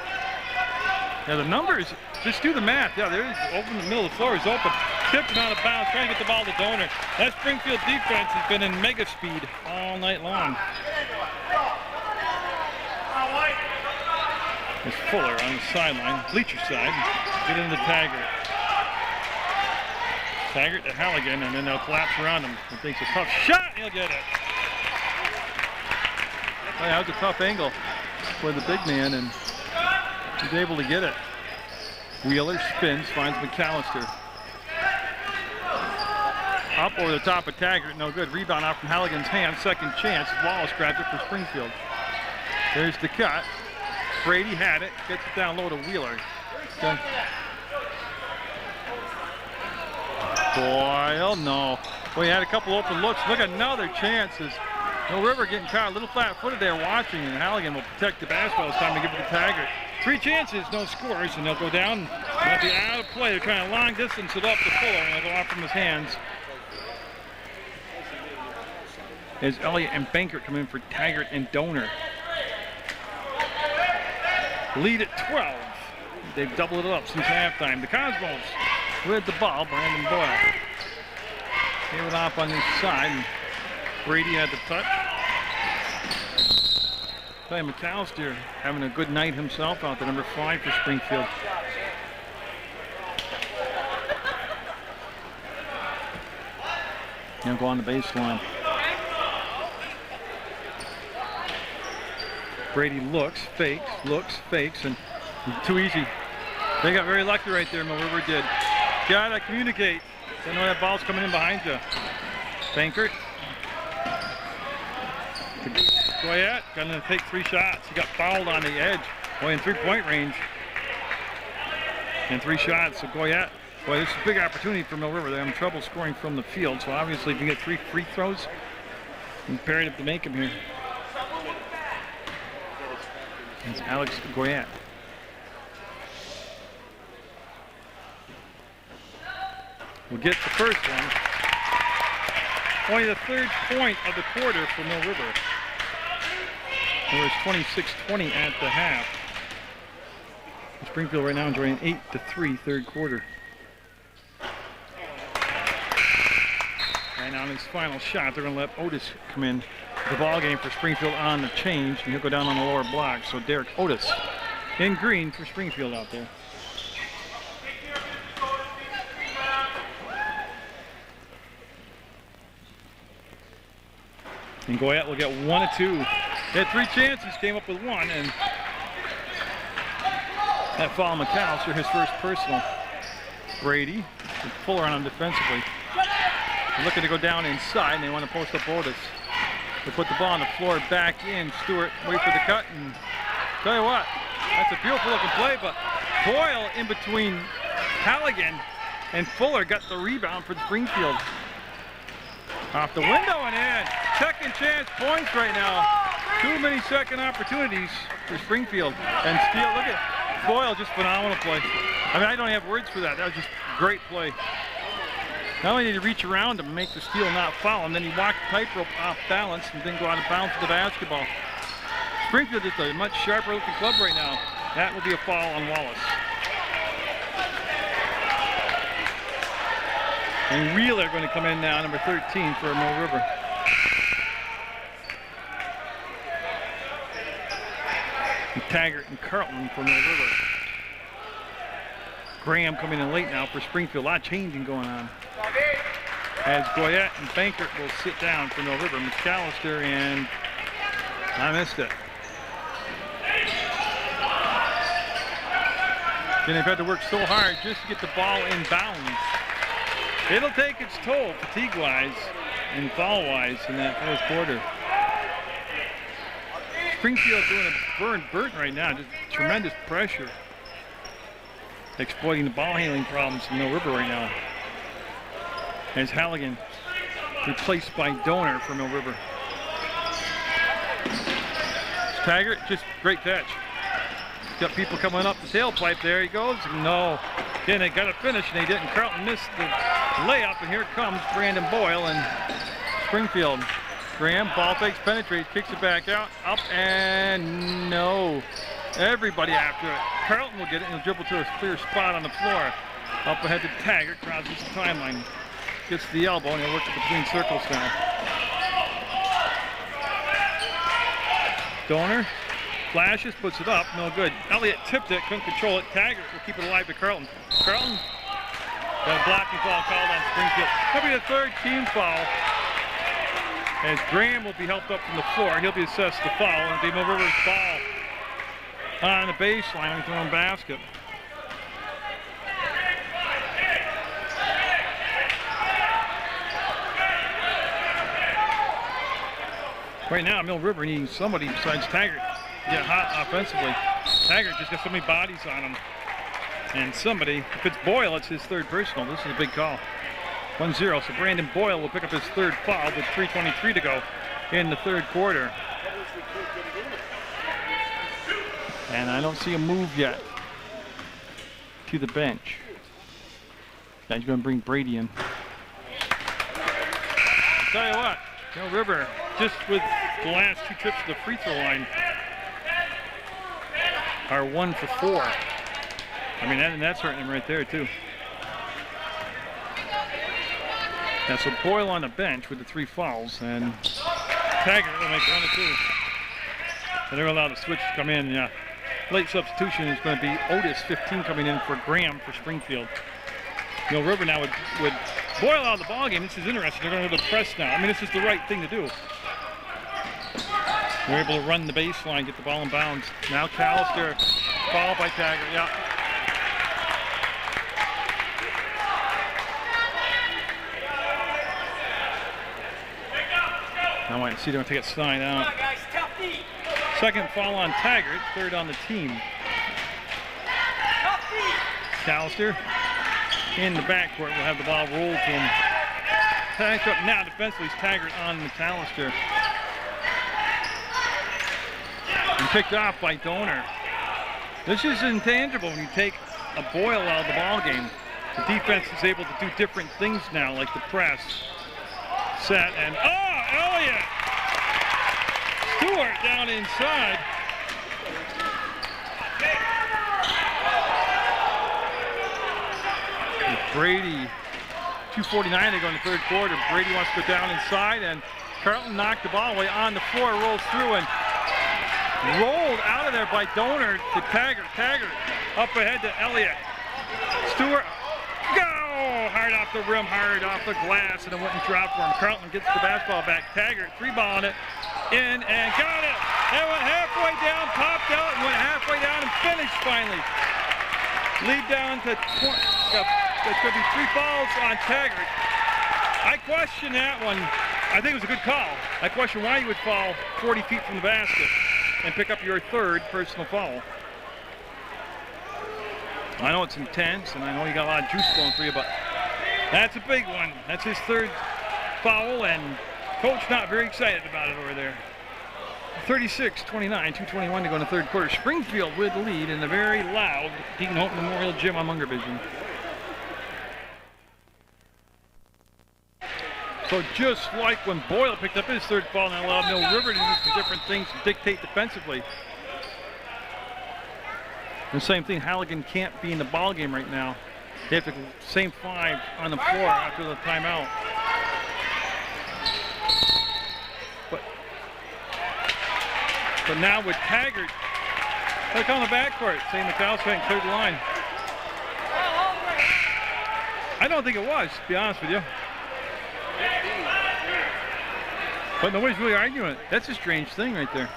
yeah, the numbers, just do the math. Yeah, there's open, the middle of the floor is open. Tipped and out of bounds, trying to get the ball to Donor. That Springfield defense has been in mega speed all night long. There's Fuller on the sideline, bleacher side. Get into Taggart. Taggart to Halligan, and then they'll collapse around him. He takes a tough shot, he'll get it. Oh, yeah, that was a tough angle for the big man, and he's able to get it. Wheeler spins, finds McAllister. Up over the top of Taggart, no good. Rebound out from Halligan's hand, second chance. Wallace grabs it for Springfield. There's the cut. Brady had it, gets it down low to Wheeler. Okay. Boyle, no. Well, he had a couple open looks. Look at another chances. Mill River getting caught a little flat-footed there watching, and Halligan will protect the basketball. It's time to give it to Taggart. 3 chances, no scores, and they'll go down. They'll be out of play. They're trying to long distance it up to Fuller, and they'll go off from his hands. As Elliott and Bankert come in for Taggart and Donor. Lead at 12. They've doubled it up since halftime. The Cosmos with the ball, Brandon Boyle. Gave it off on the side, and Brady had the touch. McAllister having a good night himself out there, number 5 for Springfield. He'll go on the baseline. Brady looks, fakes, and too easy. They got very lucky right there, Mill River did. Gotta communicate. They know that ball's coming in behind you. Bankert. Goyette gonna take 3 shots. He got fouled on the edge. Boy, in 3-point range. And 3 shots. So Goyette, boy, this is a big opportunity for Mill River. They're having trouble scoring from the field. So obviously, if you get 3 free throws, imperative to make them here. It's Alex Goyette. We'll get the first one. Only the 3rd point of the quarter for Mill River. It was 26-20 at the half. Springfield right now enjoying 8-3 third quarter. Right now in his final shot, they're going to let Otis come in the ball game for Springfield on the change, and he'll go down on the lower block. So Derek Otis in green for Springfield out there. And Goyette will get 1 of 2. They had 3 chances, came up with 1, and that foul McAllister, his first personal. Brady, Fuller on him defensively. They're looking to go down inside, and they want to post up Otis. They put the ball on the floor, back in. Stewart, wait for the cut, and tell you what, that's a beautiful looking play, but Boyle in between Halligan and Fuller got the rebound for Springfield. Off the window and in. Second chance points right now. Too many second opportunities for Springfield. And steal, look at Boyle, just phenomenal play. I mean, I don't have words for that. That was just great play. Not only did he reach around him and make the steal not foul him, then he walked the tightrope off balance and then go out of bounds with the basketball. Springfield is a much sharper looking club right now. That will be a foul on Wallace. And Wheeler going to come in now, number 13 for Mill River. And Taggart and Carlton for Mill River. Graham coming in late now for Springfield. A lot of changing going on. As Goyette and Bankert will sit down for Mill River. McAllister and I missed it. And they've had to work so hard just to get the ball in bounds. It'll take its toll fatigue-wise and foul-wise in that fourth quarter. Springfield doing a burn right now, just tremendous pressure. Exploiting the ball handling problems in Mill River right now. As Halligan replaced by Donor for Mill River. Taggart, just great catch. Got people coming up the tailpipe. There he goes. No. Again, they got to finish, and they didn't. Carlton missed the layup, and here comes Brandon Boyle and Springfield. Graham, ball fakes, penetrates, kicks it back out, up, and no. Everybody after it. Carlton will get it and he'll dribble to a clear spot on the floor. Up ahead to Taggart, crosses the timeline. Gets the elbow, and he'll work it between circles now. Donor flashes, puts it up, no good. Elliott tipped it, couldn't control it. Taggart will keep it alive to Carlton. Carlton got a blocking foul called on Springfield. That'll be the third team foul. As Graham will be helped up from the floor, he'll be assessed the foul, and it'll be Mill River's foul on the baseline on his own basket. Right now, Mill River needs somebody besides Taggart to get hot offensively. Taggart just got so many bodies on him. And somebody, if it's Boyle, it's his third personal. This is a big call. 1-0, so Brandon Boyle will pick up his third foul with 3:23 to go in the third quarter. And I don't see a move yet to the bench. Yeah, he's going to bring Brady in. I'll tell you what, Mill River, just with the last two trips to the free throw line, are 1 for 4. I mean, that's hurting him right there, too. Yeah, so Boyle on the bench with the 3 fouls, and Taggart will make 1 or 2. And they're allowed to switch to come in, yeah. Late substitution is going to be Otis, 15, coming in for Graham for Springfield. Mill River now would Boyle out of the ballgame. This is interesting. They're going to go to the press now. I mean, this is the right thing to do. They're able to run the baseline, get the ball in bounds. Now Callister, foul by Taggart, yeah. Now I see they're going to take a sign out. Second foul on Taggart, third on the team. Callister in the backcourt will have the ball rolled to him. Taggart up now defensively. Taggart on McAllister. And picked off by Donor. This is intangible when you take a Boyle out of the ball game. The defense is able to do different things now, like the press, set, and Elliott! Stewart down inside. With Brady, 2:49 to go in the third quarter. Brady wants to go down inside, and Carlton knocked the ball away on the floor, rolls through, and rolled out of there by Donor to Taggart. Taggart up ahead to Elliott. Stewart, go! Hard off the rim, hard off the glass, and it wouldn't drop for him. Carlton gets the basketball back. Taggart, 3-balling it, in and got it. And went halfway down, popped out, and went halfway down and finished finally. Lead down to 20. There's going to be 3 fouls on Taggart. I question that one. I think it was a good call. I question why you would fall 40 feet from the basket and pick up your third personal foul. I know it's intense, and I know you got a lot of juice flowing for you, but that's a big one. That's his third foul, and coach not very excited about it over there. 36-29, 2:21 to go in the third quarter. Springfield with the lead in the very loud Deacon Hope Memorial Gym on Munger Vision. So just like when Boyle picked up his third foul and allowed Mill River to do some different things to dictate defensively. The same thing, Halligan can't be in the ball game right now. They have the same 5 on the floor after the timeout. But now with Taggart, look on the backcourt. St. McDowell's trying to clear the line. I don't think it was, to be honest with you. But nobody's really arguing it. That's a strange thing right there.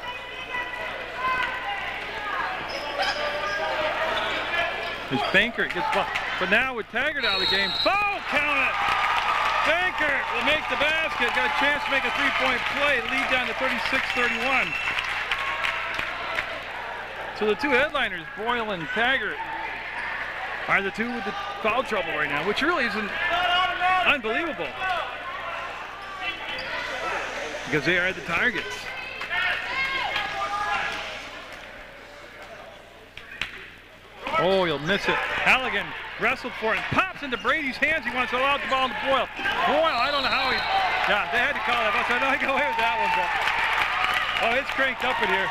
As Bankert gets ball. But now with Taggart out of the game, foul, count it! Bankert will make the basket. Got a chance to make a 3-point play. Lead down to 36-31. So the 2 headliners, Boyle and Taggart, are the 2 with the foul trouble right now, which really isn't unbelievable. because they are the targets. Oh, he'll miss it. Halligan wrestled for it and pops into Brady's hands. He wants to allow the ball to Boyle. Boyle, I don't know how he... Yeah, they had to call that. I know I can away with that one, but... Oh, it's cranked up in here.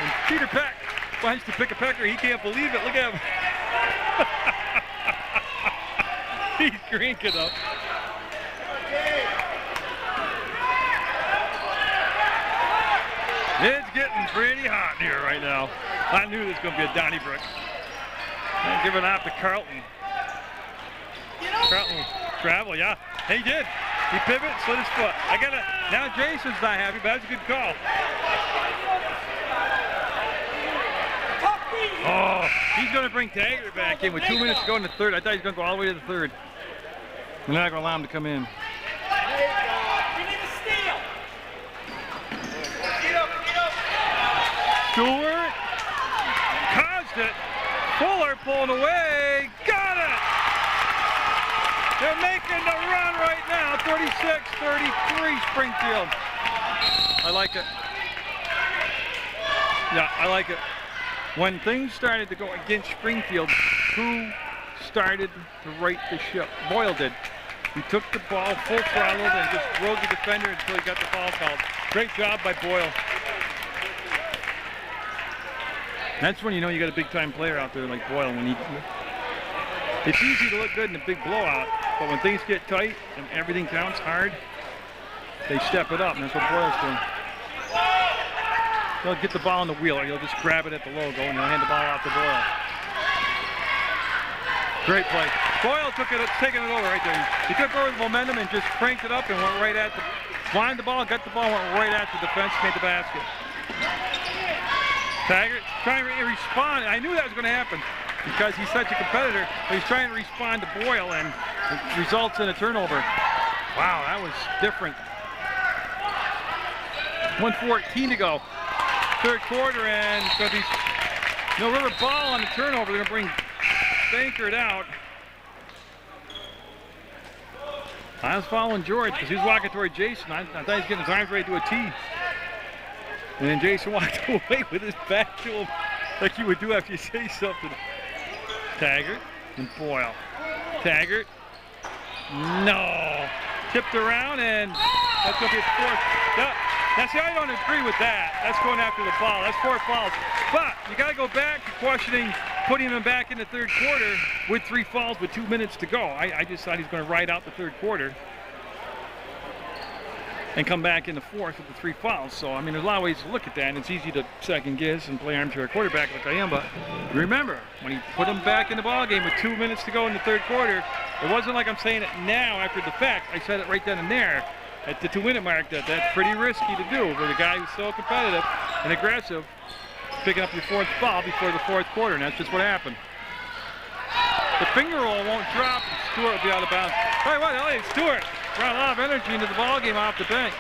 And Peter Peck wants to pick a pecker. He can't believe it. Look at him. He's cranking up. It's getting pretty hot in here right now. I knew this was going to be a Donnybrook. And give it out to Carlton. Carlton travel, yeah. He did. He pivoted, slid his foot. Now Jason's not happy, but that's a good call. Oh, he's going to bring Taggart back in with 2 minutes to go in the third. I thought he was going to go all the way to the third. We're not going to allow him to come in. Stewart caused it. Fuller pulling away. Got it! They're making the run right now. 36-33 Springfield. I like it. Yeah, I like it. When things started to go against Springfield, who started to right the ship? Boyle did. He took the ball full throttle and just rode the defender until he got the foul called. Great job by Boyle. That's when you know you got a big-time player out there like Boyle. It's easy to look good in a big blowout, but when things get tight and everything counts hard, they step it up, and that's what Boyle's doing. He'll get the ball on the wheel, or he'll just grab it at the logo, and he'll hand the ball off to Boyle. Great play. Boyle taking it over right there. He took over the momentum and just cranked it up and went right at the, blind the ball, got the ball, went right at the defense, made the basket. Taggart trying to respond. I knew that was going to happen because he's such a competitor, but he's trying to respond to Boyle, and it results in a turnover. Wow, that was different. 1:14 to go. Third quarter, and it's going to be no River ball on the turnover. They're going to bring Bankert out. I was following George because he was walking toward Jason. I thought he was getting his arms ready to do a T. And then Jason walked away with his back to him like you would do after you say something. Taggart and Boyle. Taggart. No. Tipped around, and that's going to be a fourth. Now, see, I don't agree with that. That's going after the ball. That's 4 fouls. But you got to go back to questioning putting him back in the third quarter with 3 fouls with 2 minutes to go. I just thought he's going to ride out the third quarter and come back in the fourth with the 3 fouls. So, I mean, there's a lot of ways to look at that, and it's easy to second guess and play armchair quarterback like I am, but remember, when he put him back in the ball game with 2 minutes to go in the third quarter, it wasn't like I'm saying it now after the fact. I said it right then and there at the 2-minute mark that that's pretty risky to do with a guy who's so competitive and aggressive, picking up your 4th foul before the 4th quarter, and that's just what happened. The finger roll won't drop, and Stewart will be out of bounds. All right, what, Elliot Stewart brought a lot of energy into the ball game off the bench.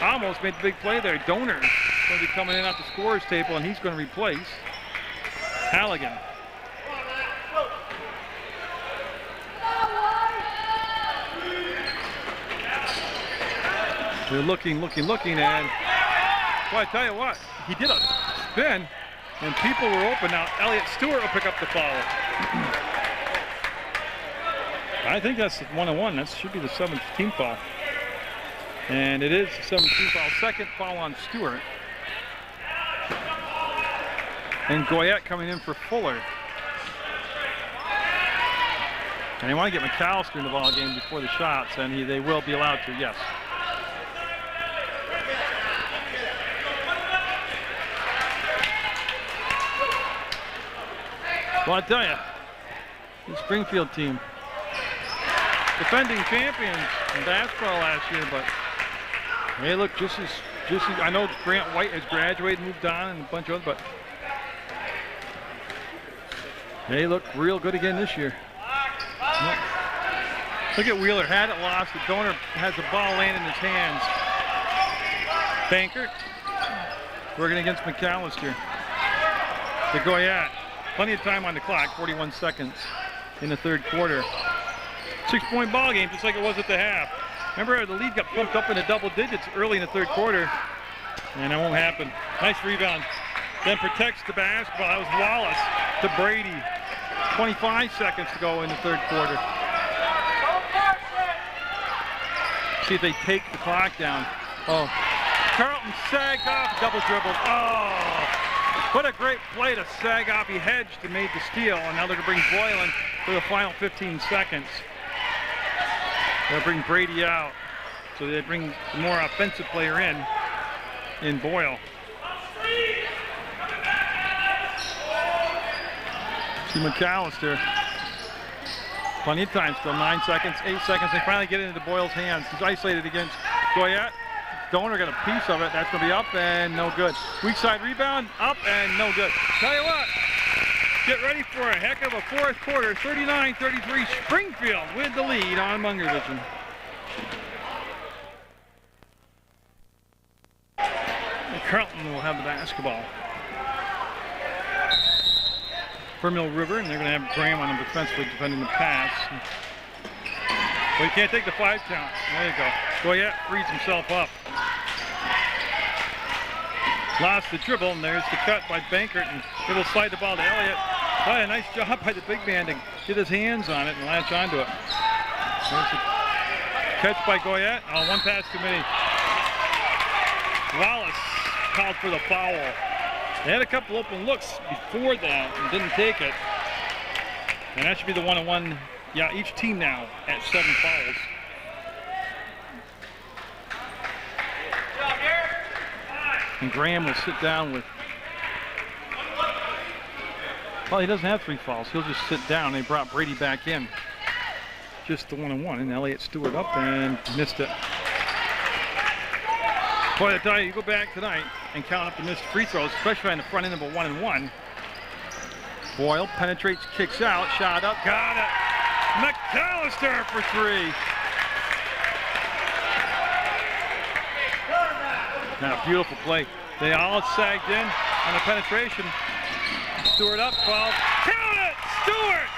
Almost made the big play there. Donor going to be coming in off the scorer's table, and he's going to replace Halligan. They're looking, and well, I tell you what, he did a spin, and people were open. Now Elliot Stewart will pick up the foul. I think that's 1-on-1. That should be the 7th team foul. And it is the 7th team foul. 2nd foul on Stewart. And Goyette coming in for Fuller. And they want to get McAllister in the ball game before the shots, and they will be allowed to, yes. Well, I tell you, the Springfield team, defending champions in basketball last year, but they look just as I know Grant White has graduated, moved on, and a bunch of others, but they look real good again this year. Look at Wheeler, had it lost. The Donor has the ball laying in his hands. Bankert working against McAllister. To Goyette. Plenty of time on the clock, 41 seconds in the third quarter. 6-point ball game, just like it was at the half. Remember, the lead got pumped up into double digits early in the third quarter, and that won't happen. Nice rebound. Then protects the basketball. That was Wallace to Brady. 25 seconds to go in the third quarter. See if they take the clock down. Oh, Carlton sagged off, double dribbled. Oh, what a great play to sag off. He hedged and made the steal, and now they're going to bring Boylan for the final 15 seconds. They'll bring Brady out, so they bring the more offensive player in Boyle. See McAllister. Plenty of time still, 9 seconds, 8 seconds. They finally get it into Boyle's hands. He's isolated against Goyette. Donor got a piece of it. That's going to be up and no good. Weak side rebound, up and no good. Tell you what, get ready for a heck of a fourth quarter. 39-33, Springfield with the lead on Munger Vision. And Carlton will have the basketball. For Mill River, and they're going to have Graham on them defensively defending the pass. Well, you can't take the 5 count. There you go. Goyette frees himself up. Lost the dribble, and there's the cut by Bankert, and it'll slide the ball to Elliott. Oh, a nice job by the big man to get his hands on it and latch onto it. There's a catch by Goyette. Oh, one pass too many. Wallace called for the foul. They had a couple open looks before that and didn't take it. And that should be the one-on-one. Yeah, each team now at 7 fouls. And Graham will sit down with, well, he doesn't have 3 fouls. He'll just sit down. They brought Brady back in. Just the one-on-one. And Elliott Stewart up and missed it. Boy, I tell you, you go back tonight and count up the missed free throws, especially on the front end of a 1-and-1. Boyle penetrates, kicks out, shot up, got it. McAllister for 3. Now, beautiful play. They all sagged in on the penetration. Stewart up, 12. Count it! Stewart!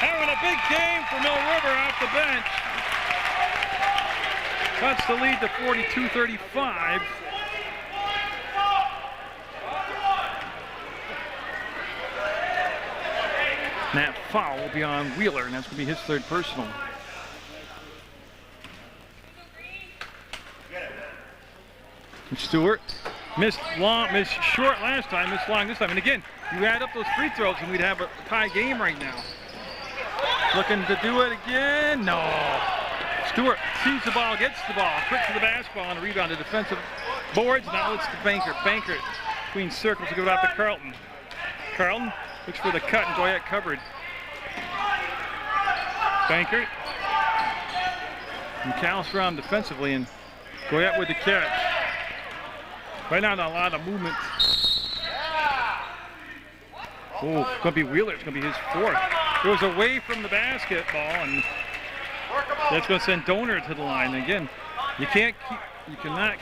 Having a big game for Mill River off the bench. Cuts the lead to 42-35. And that foul will be on Wheeler, and that's going to be his 3rd personal. And Stewart missed long, missed short last time, missed long this time. And again, you add up those free throws, and we'd have a tie game right now. Looking to do it again. No. Stewart sees the ball, gets the ball, quick to the basketball, and a rebound to defensive boards. Now it's to Bankert. Bankert between circles to go out to Carlton. Carlton looks for the cut, and Goyette covered. Bankert. McAllister on defensively, and Goyette with the catch. Right now, not a lot of movement. Oh, it's going to be Wheeler. It's going to be his 4th. It was away from the basketball, and that's going to send Donor to the line. Again, you cannot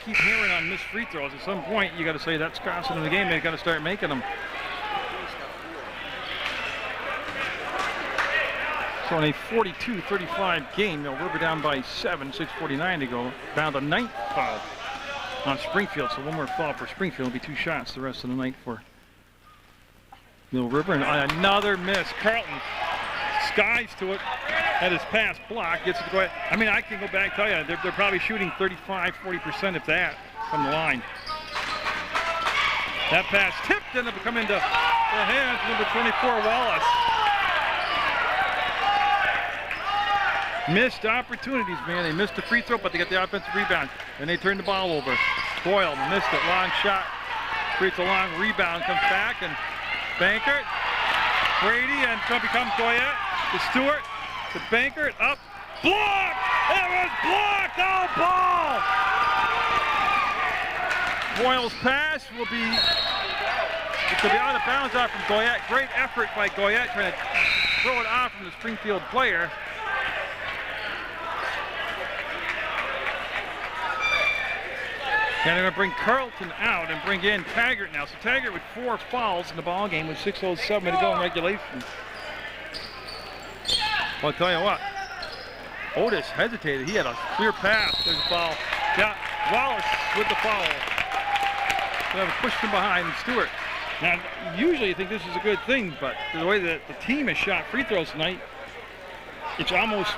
keep hammering on missed free throws. At some point, you got to say that's costing them the game. They got to start making them. So in a 42-35 game, Mill River down by 7, 6:49 to go. Down to 9th foul on Springfield. So one more foul for Springfield. It'll be 2 shots the rest of the night for Mill River. And another miss. Carlton skies to it. Had his pass blocked. Gets it to go ahead. I mean, I can go back and tell you, they're probably shooting 35-40% if that from the line. That pass tipped and it'll come into the hands of number 24, Wallace. Missed opportunities, man. They missed the free throw, but they got the offensive rebound. And they turned the ball over. Boyle missed it. Long shot. Creates a long rebound. Comes back and Bankert. Brady and it's going to become Goyette to Stewart to Bankert. Up. Blocked! It was blocked! Oh, ball! Boyle's pass will be, it could be out of bounds off from Goyette. Great effort by Goyette trying to throw it off from the Springfield player. And they're going to bring Carlton out and bring in Taggart now. So Taggart with 4 fouls in the ball game with 6:07 to go in regulation. Well, I'll tell you what, Otis hesitated. He had a clear pass. There's a foul. Yeah, Wallace with the foul. So that was pushed from behind. Stewart. Now, usually you think this is a good thing, but the way that the team has shot free throws tonight, it's almost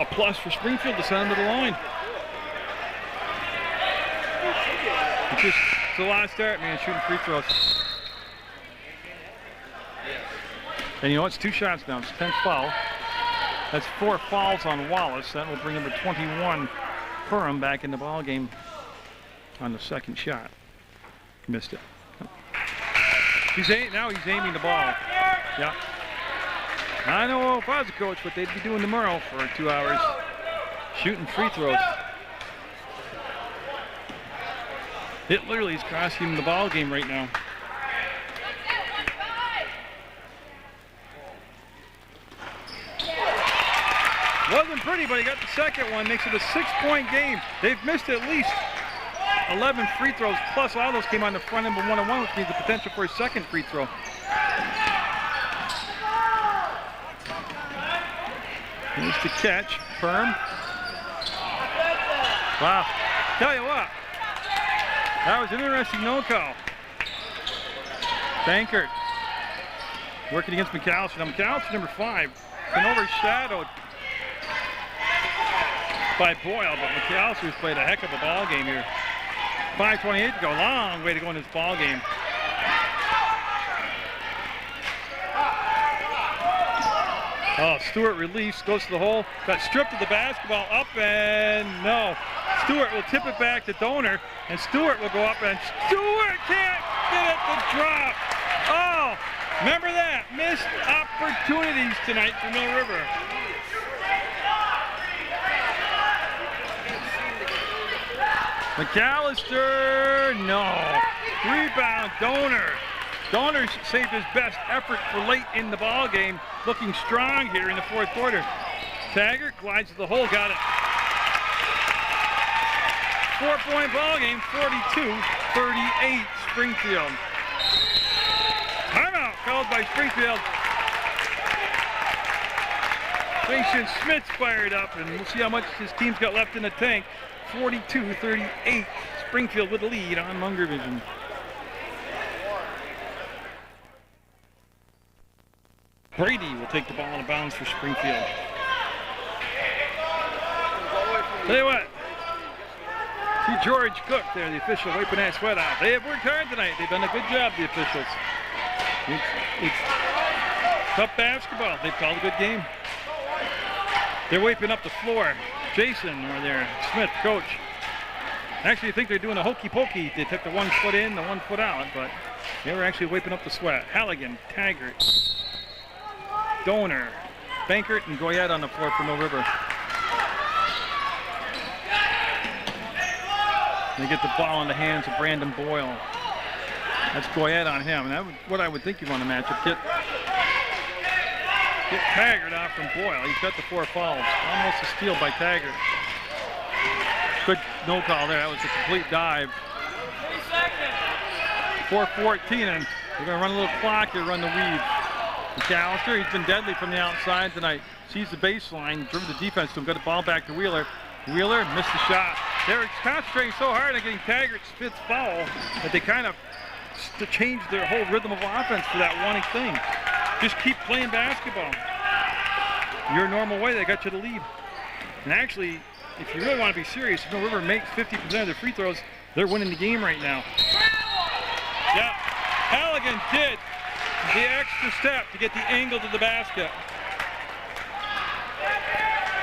a plus for Springfield to send them to the line. It's a lot of start, man, shooting free throws. And you know, it's 2 shots now. It's 10th foul. That's 4 fouls on Wallace. That will bring number 21, Perham, back in the ball game on the second shot. Missed it. Now he's aiming the ball. Yeah. I know if I was a coach what they'd be doing tomorrow for 2 hours. Shooting free throws. It literally is costing him the ball game right now. Wasn't pretty, but he got the second one. Makes it a 6-point game. They've missed at least 11 free throws, plus all those came on the front end of one-on-one, which means the potential for a second free throw. Here's the catch. Firm. Wow. Tell you what. That was an interesting no-call. Bankert working against McAllister. Now McAllister, number 5, been overshadowed by Boyle, but McAllister's played a heck of a ball game here. 5:28 to go. Long way to go in this ball game. Oh, Stewart release, goes to the hole, got stripped of the basketball, up and no. Stewart will tip it back to Donor, and Stewart will go up, and Stewart can't get it to drop. Oh, remember that? Missed opportunities tonight for Mill River. McAllister, no. Rebound, Donor. Donor saved his best effort for late in the ball game, looking strong here in the 4th quarter. Taggart glides to the hole, got it. 4-point ball game, 42-38 Springfield. Timeout called by Springfield. Mason Smith's fired up, and we'll see how much his team's got left in the tank. 42-38, Springfield with the lead on Munger Vision. Brady will take the ball out of bounds for Springfield. Tell you what, see George Cook there, the official, wiping that sweat out. They have worked hard tonight. They've done a good job, the officials. It's tough basketball. They've called a good game. They're wiping up the floor. Jason over there, Smith, coach. Actually, I think they're doing a hokey pokey. They took the 1 foot in, the 1 foot out, but they were actually wiping up the sweat. Halligan, Taggart, Donor, Bankert, and Goyette on the floor for Mill River. They get the ball in the hands of Brandon Boyle. That's Goyette on him, and that would, what I would think you want to match up. Get Taggart off from Boyle. He's got the 4 fouls. Almost a steal by Taggart. Good no call there. That was a complete dive. 4:14, and we're going to run a little clock here, run the weave. McAllister, he's been deadly from the outside tonight. Sees the baseline, driven the defense to him, got the ball back to Wheeler. Wheeler missed the shot. They're concentrating so hard on getting Taggart's 5th foul that they kind of changed their whole rhythm of offense for that one thing. Just keep playing basketball. Your normal way, they got you the lead. And actually, if you really want to be serious, if Mill River makes 50% of their free throws, they're winning the game right now. Yeah, Halligan did the extra step to get the angle to the basket.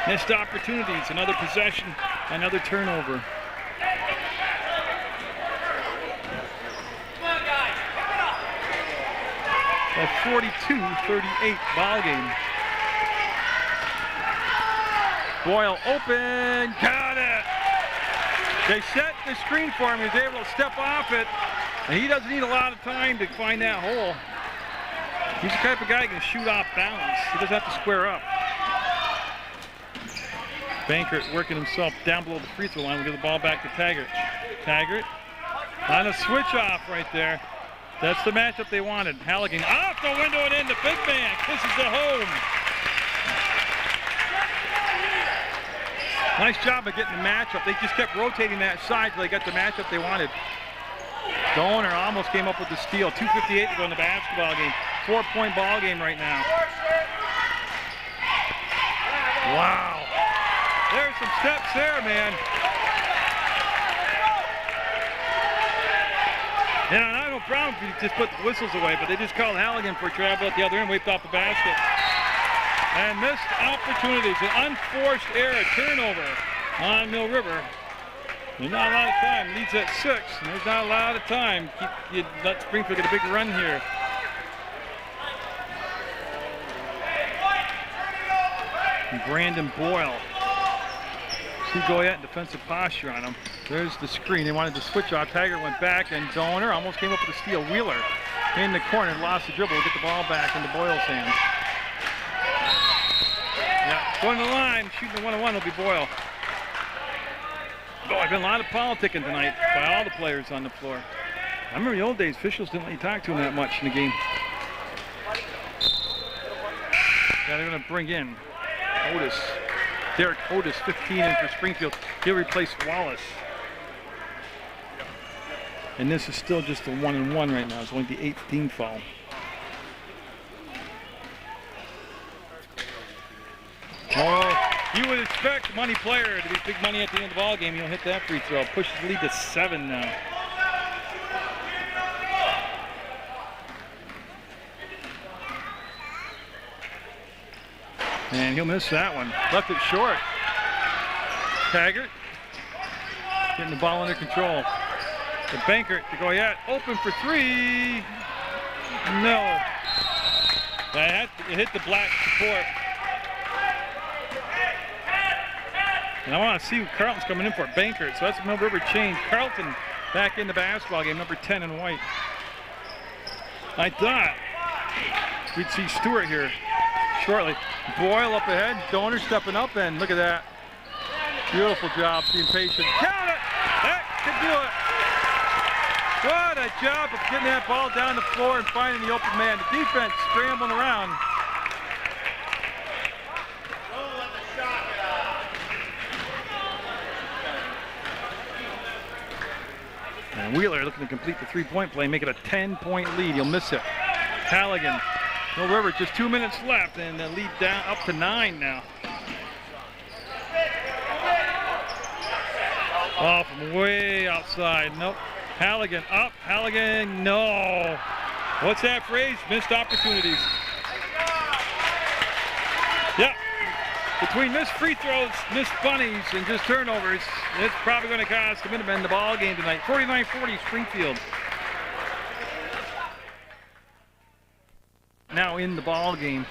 Missed opportunities, another possession, another turnover. A 42-38 ball game. Boyle open, got it. They set the screen for him. He was able to step off it, and he doesn't need a lot of time to find that hole. He's the type of guy who can shoot off balance. He doesn't have to square up. Bankert working himself down below the free throw line. We'll give the ball back to Taggart. Taggart on a switch off right there. That's the matchup they wanted. Halligan off the window and in. The big man kisses it home. Nice job of getting the matchup. They just kept rotating that side till they got the matchup they wanted. Donor almost came up with the steal. 2:58 to go in the basketball game. 4-point ball game right now. Wow. There's some steps there, man. And I have no problem if you just put the whistles away, but they just called Halligan for a travel at the other end, wiped off the basket. And missed opportunities, an unforced error, turnover on Mill River. There's not a lot of time, leads at 6, and there's not a lot of time. You let Springfield get a big run here. And Brandon Boyle. See Goyette in defensive posture on him. There's the screen. They wanted to switch off. Taggart went back, and Donor almost came up with a steal. Wheeler in the corner, lost the dribble. We'll get the ball back into Boyle's hands. Yeah, going to the line, shooting the 1-on-1 will be Boyle. Oh, I've been a lot of politicking tonight by all the players on the floor. I remember in the old days, officials didn't let you talk to them that much in the game. Yeah, they're going to bring in Otis. Derek Otis, 15 in for Springfield. He'll replace Wallace. And this is still just a 1-and-1 right now. It's only the 8th team foul. Oh, you would expect the money player to be big money at the end of the ball game. He'll hit that free throw. Pushes the lead to 7 now. And he'll miss that one. Left it short. Taggart getting the ball under control. The Bankert to Goyette. Open for 3. No. That hit the black support. And I want to see who Carlton's coming in for. Bankert. So that's a Mill River change. Carlton back in the basketball game, number 10 in white. I thought we'd see Stewart here shortly. Boyle up ahead. Donor stepping up, and look at that. Beautiful job being patient. Count it! That could do it. What a job of getting that ball down the floor and finding the open man. The defense scrambling around. And Wheeler looking to complete the 3-point play, make it a 10-point lead. He'll miss it. Halligan. Mill River, just 2 minutes left, and the lead down up to 9 now. Oh, from way outside. Nope. Halligan up. Halligan, no. What's that phrase? Missed opportunities. Yep. Between missed free throws, missed bunnies, and just turnovers, it's probably going to cost the Minutemen the ball game tonight. 49-40 Springfield. Now in the ball game.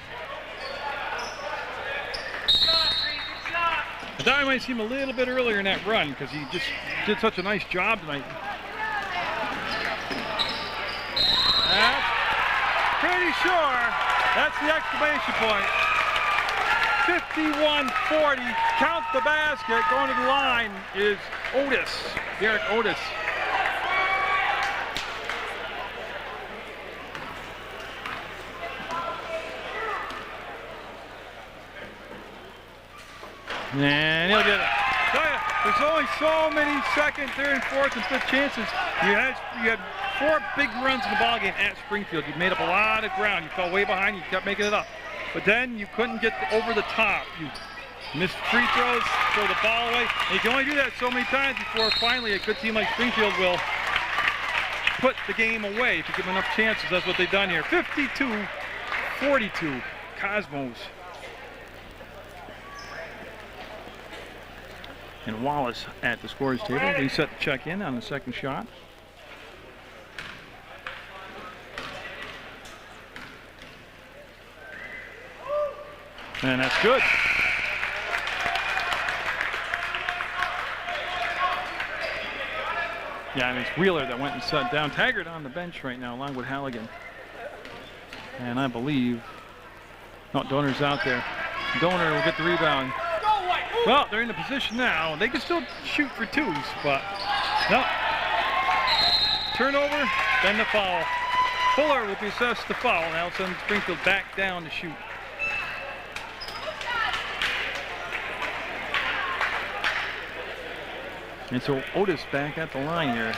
I thought I might see him a little bit earlier in that run because he just did such a nice job tonight. That's pretty sure that's the exclamation point. 51-40, count the basket, going to the line is Otis, Derek Otis. And he'll get it. Tell you, there's only so many second, third, and fourth, and fifth chances. You had 4 big runs in the ballgame at Springfield. You made up a lot of ground. You fell way behind. You kept making it up. But then you couldn't get over the top. You missed free throws, throw the ball away. And you can only do that so many times before finally a good team like Springfield will put the game away if you give them enough chances. That's what they've done here. 52-42, Cosmos. And Wallace at the scorer's table. They set the check in on the second shot. And that's good. Yeah, and it's Wheeler that went and set down. Taggart on the bench right now along with Halligan. And I believe, no, Donor's out there. Donor will get the rebound. Well, they're in the position now. They can still shoot for 2s, but no. Turnover, then the foul. Fuller will be assessed the foul. Now send Springfield back down to shoot. And so Otis back at the line here.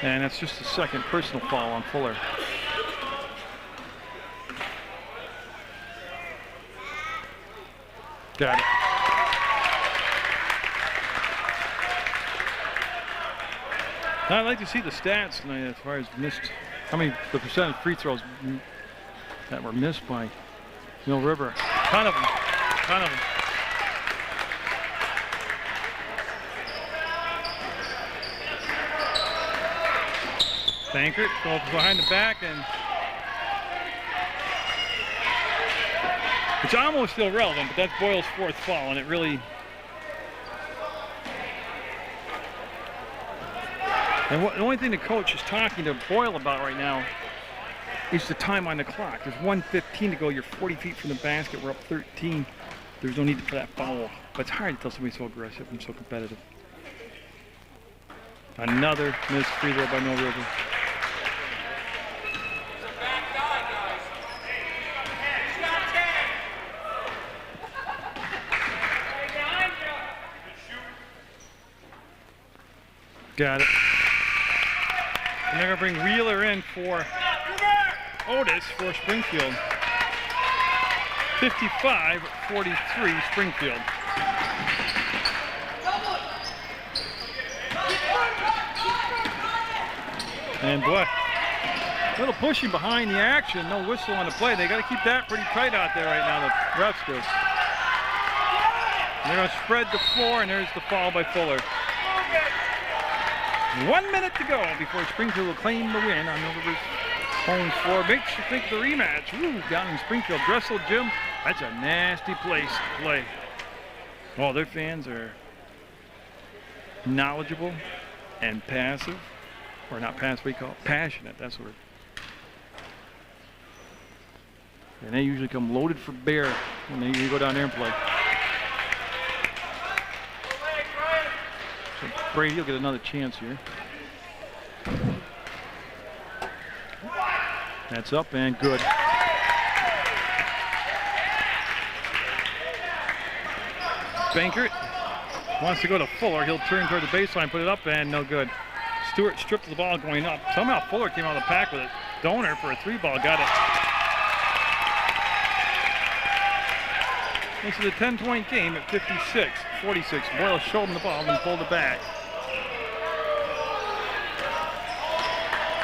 And that's just the second personal foul on Fuller. Got it. I'd like to see the stats tonight as far as missed. How many, the percent of free throws that were missed by Mill River. Ton of them. Ton of them. Bankert goes behind the back, and it's almost still relevant, but that's Boyle's fourth foul, and it really. And the only thing the coach is talking to Boyle about right now is the time on the clock. There's 1:15 to go. You're 40 feet from the basket. We're up 13. There's no need for that foul. But it's hard to tell somebody so aggressive and so competitive. Another missed free throw by Mill River. Got it. And they're going to bring Wheeler in for Otis for Springfield. 55-43 Springfield. And boy, a little pushing behind the action. No whistle on the play. They got to keep that pretty tight out there right now, the refs do. And they're going to spread the floor, and there's the foul by Fuller. 1 minute to go before Springfield will claim the win on Mill River's home floor. Makes you think the rematch. Ooh, down in Springfield. Dressel Gym, that's a nasty place to play. Oh, their fans are knowledgeable and passive. Or not passive, we call it passionate. That's what. And they usually come loaded for bear when they usually go down there and play. So Brady will get another chance here. That's up and good. Bankert wants to go to Fuller. He'll turn toward the baseline, put it up, and no good. Stewart stripped the ball going up. Somehow Fuller came out of the pack with it. Donor for a three ball, got it. This is a 10-point game at 56-46. Boyle showed him the ball and pulled it back.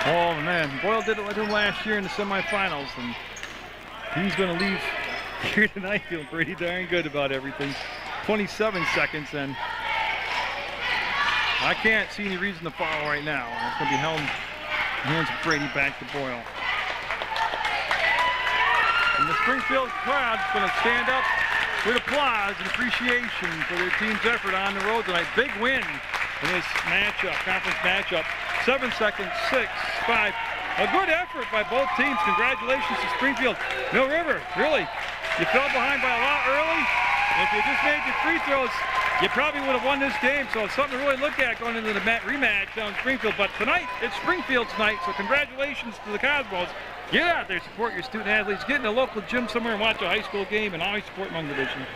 Oh man, Boyle did it with him last year in the semifinals, and he's going to leave here tonight feeling pretty darn good about everything. 27 seconds, and I can't see any reason to foul right now. It's going to be held in the hands of Brady back to Boyle. And the Springfield crowd is going to stand up with applause and appreciation for their team's effort on the road tonight. Big win in this matchup, conference matchup. 7 seconds, 6, 5. A good effort by both teams. Congratulations to Springfield. Mill River, really, you fell behind by a lot early. If you just made your free throws, you probably would have won this game. So it's something to really look at going into the rematch down in Springfield. But tonight, it's Springfield's night, so congratulations to the Cosmos. Get out there, support your student athletes. Get in a local gym somewhere and watch a high school game, and always support Munger Division.